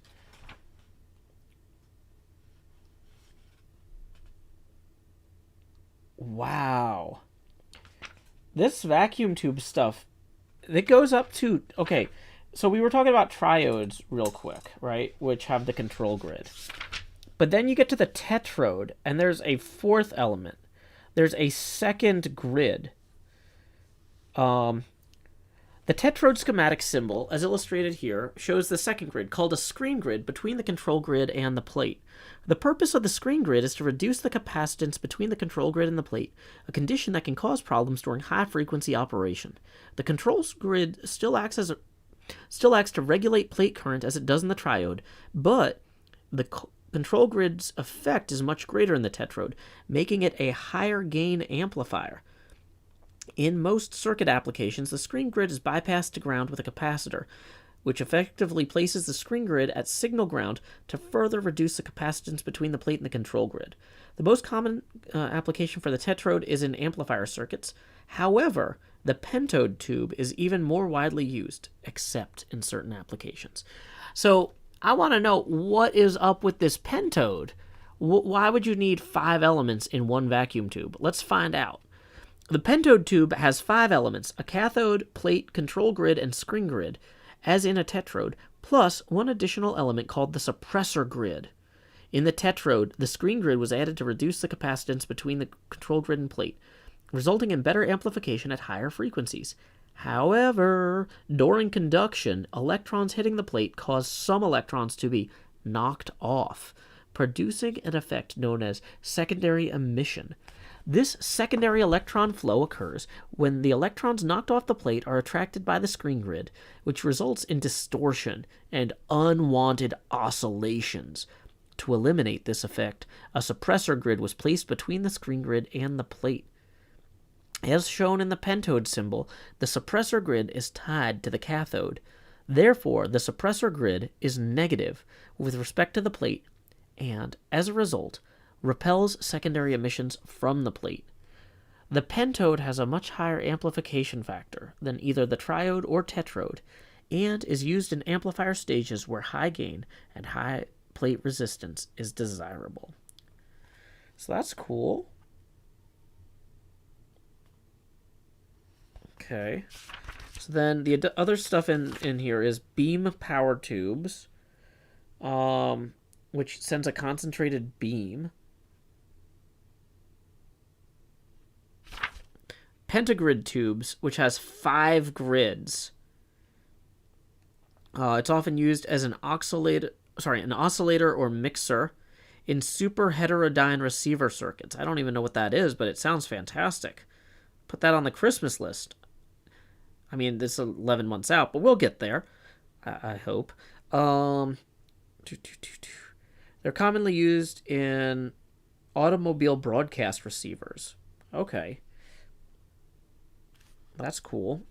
Wow. This vacuum tube stuff, it goes up to, okay, So we were talking about triodes real quick, right? Which have the control grid. But then you get to the tetrode, and there's a fourth element. There's a second grid. The tetrode schematic symbol, as illustrated here, shows the second grid, called a screen grid, between the control grid and the plate. The purpose of the screen grid is to reduce the capacitance between the control grid and the plate, a condition that can cause problems during high-frequency operation. The control grid still acts to regulate plate current as it does in the triode, but the control grid's effect is much greater in the tetrode, making it a higher gain amplifier. In most circuit applications, the screen grid is bypassed to ground with a capacitor, which effectively places the screen grid at signal ground to further reduce the capacitance between the plate and the control grid. The most common application for the tetrode is in amplifier circuits. However, the pentode tube is even more widely used, except in certain applications. So I want to know, what is up with this pentode? Why would you need 5 elements in one vacuum tube? Let's find out. The pentode tube has 5 elements: a cathode, plate, control grid, and screen grid, as in a tetrode, plus one additional element called the suppressor grid. In the tetrode, the screen grid was added to reduce the capacitance between the control grid and plate, resulting in better amplification at higher frequencies. However, during conduction, electrons hitting the plate cause some electrons to be knocked off, producing an effect known as secondary emission. This secondary electron flow occurs when the electrons knocked off the plate are attracted by the screen grid, which results in distortion and unwanted oscillations. To eliminate this effect, a suppressor grid was placed between the screen grid and the plate. As shown in the pentode symbol, the suppressor grid is tied to the cathode. Therefore, the suppressor grid is negative with respect to the plate, and, as a result, repels secondary emissions from the plate. The pentode has a much higher amplification factor than either the triode or tetrode, and is used in amplifier stages where high gain and high plate resistance is desirable. So that's cool. Okay. So then the other stuff in here is beam power tubes, which sends a concentrated beam. Pentagrid tubes, which has 5 grids. It's often used as an oscillator or mixer in super heterodyne receiver circuits. I don't even know what that is, but it sounds fantastic. Put that on the Christmas list. I mean, this is 11 months out, but we'll get there, I hope. They're commonly used in automobile broadcast receivers. Okay. That's cool.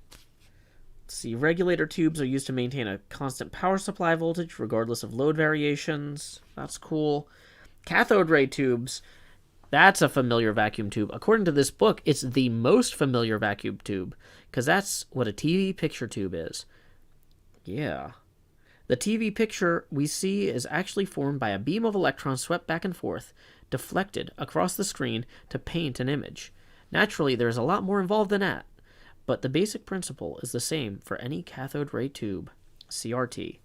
Let's see. Regulator tubes are used to maintain a constant power supply voltage regardless of load variations. That's cool. Cathode ray tubes. That's a familiar vacuum tube. According to this book, it's the most familiar vacuum tube, because that's what a TV picture tube is. Yeah. The TV picture we see is actually formed by a beam of electrons swept back and forth, deflected across the screen to paint an image. Naturally, there's a lot more involved than that, but the basic principle is the same for any cathode ray tube, CRT.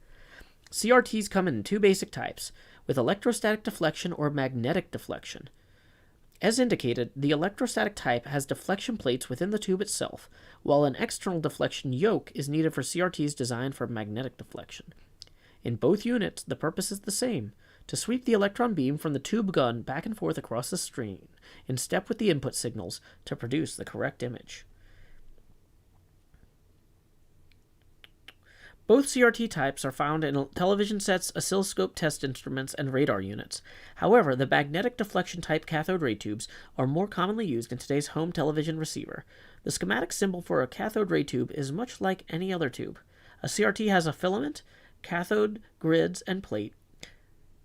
CRTs come in 2 basic types, with electrostatic deflection or magnetic deflection. As indicated, the electrostatic type has deflection plates within the tube itself, while an external deflection yoke is needed for CRTs designed for magnetic deflection. In both units, the purpose is the same, to sweep the electron beam from the tube gun back and forth across the screen, in step with the input signals, to produce the correct image. Both CRT types are found in television sets, oscilloscope test instruments, and radar units. However, the magnetic deflection type cathode ray tubes are more commonly used in today's home television receiver. The schematic symbol for a cathode ray tube is much like any other tube. A CRT has a filament, cathode, grids, and plate.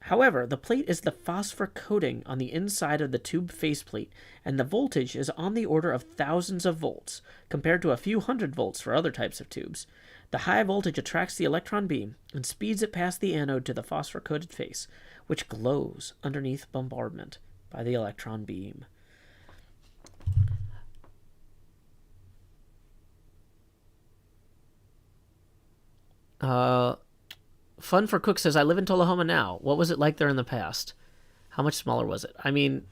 However, the plate is the phosphor coating on the inside of the tube faceplate, and the voltage is on the order of thousands of volts, compared to a few hundred volts for other types of tubes. The high voltage attracts the electron beam and speeds it past the anode to the phosphor-coated face, which glows underneath bombardment by the electron beam. Fun for Cook says, I live in Tullahoma now. What was it like there in the past? How much smaller was it? I mean,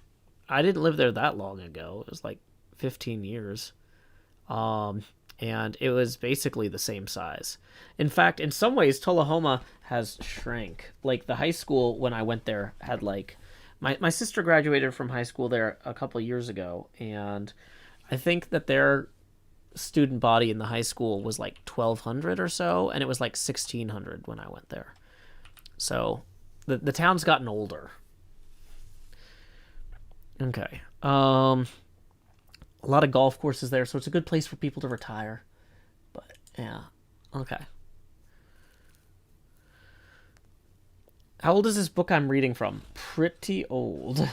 I didn't live there that long ago. It was like 15 years. And it was basically the same size. In fact, in some ways, Tullahoma has shrank. Like, the high school, when I went there, had like... My sister graduated from high school there a couple of years ago, and I think that their student body in the high school was like 1,200 or so, and it was like 1,600 when I went there. So the town's gotten older. Okay. A lot of golf courses there, so it's a good place for people to retire. But yeah. Okay. How old is this book I'm reading from? Pretty old.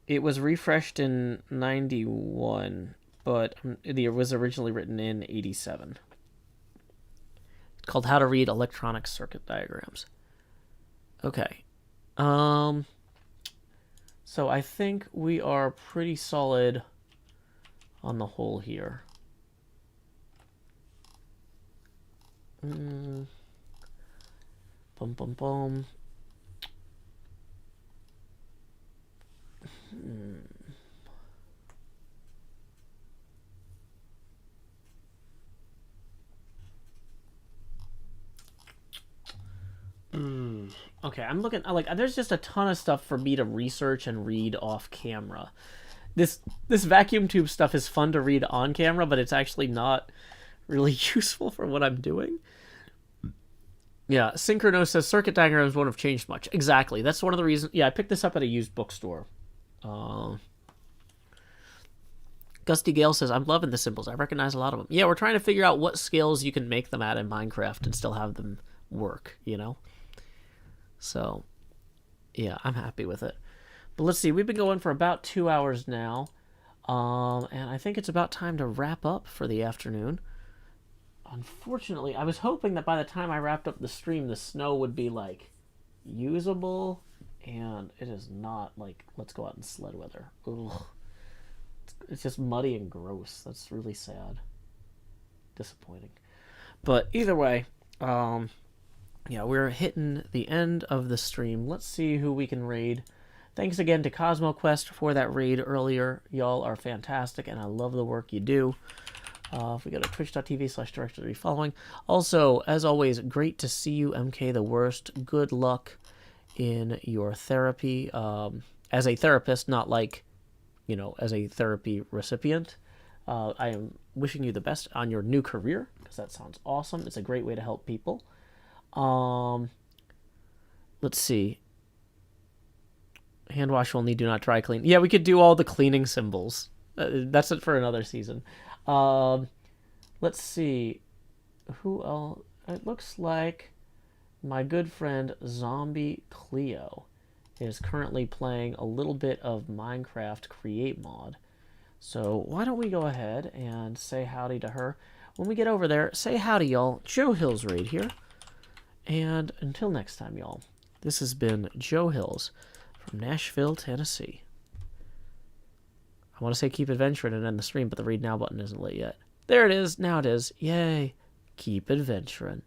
It was refreshed in 91, but it was originally written in 87. It's called How to Read Electronic Circuit Diagrams. Okay. So I think we are pretty solid on the whole here. Boom, boom, boom. Okay, I'm looking like there's just a ton of stuff for me to research and read off camera. This vacuum tube stuff is fun to read on camera, but it's actually not really useful for what I'm doing. Yeah, Synchrono says circuit diagrams won't have changed much. Exactly. That's one of the reasons. Yeah, I picked this up at a used bookstore. Gusty Gale says, I'm loving the symbols. I recognize a lot of them. Yeah, we're trying to figure out what scales you can make them at in Minecraft and still have them work, you know? So, yeah, I'm happy with it. But let's see. We've been going for about 2 hours now. And I think it's about time to wrap up for the afternoon. Unfortunately, I was hoping that by the time I wrapped up the stream, the snow would be, like, usable. And it is not, like, let's go out in sled weather. Ugh. It's just muddy and gross. That's really sad. Disappointing. But either way, yeah, we're hitting the end of the stream. Let's see who we can raid. Thanks again to CosmoQuest for that raid earlier. Y'all are fantastic, and I love the work you do. If we go to twitch.tv/directory following. Also, as always, great to see you, MK the Worst. Good luck in your therapy. As a therapist, not like, you know, as a therapy recipient. I am wishing you the best on your new career, because that sounds awesome. It's a great way to help people. Let's see. Hand wash only, do not dry clean. Yeah, we could do all the cleaning symbols. That's it for another season. Let's see. Who else? It looks like my good friend Zombie Cleo is currently playing a little bit of Minecraft Create Mod. So why don't we go ahead and say howdy to her. When we get over there, say howdy, y'all. Joe Hills Raid here. And until next time, y'all, this has been Joe Hills from Nashville, Tennessee. I want to say keep adventuring and end the stream, but the read now button isn't lit yet. There it is. Now it is. Yay. Keep adventuring.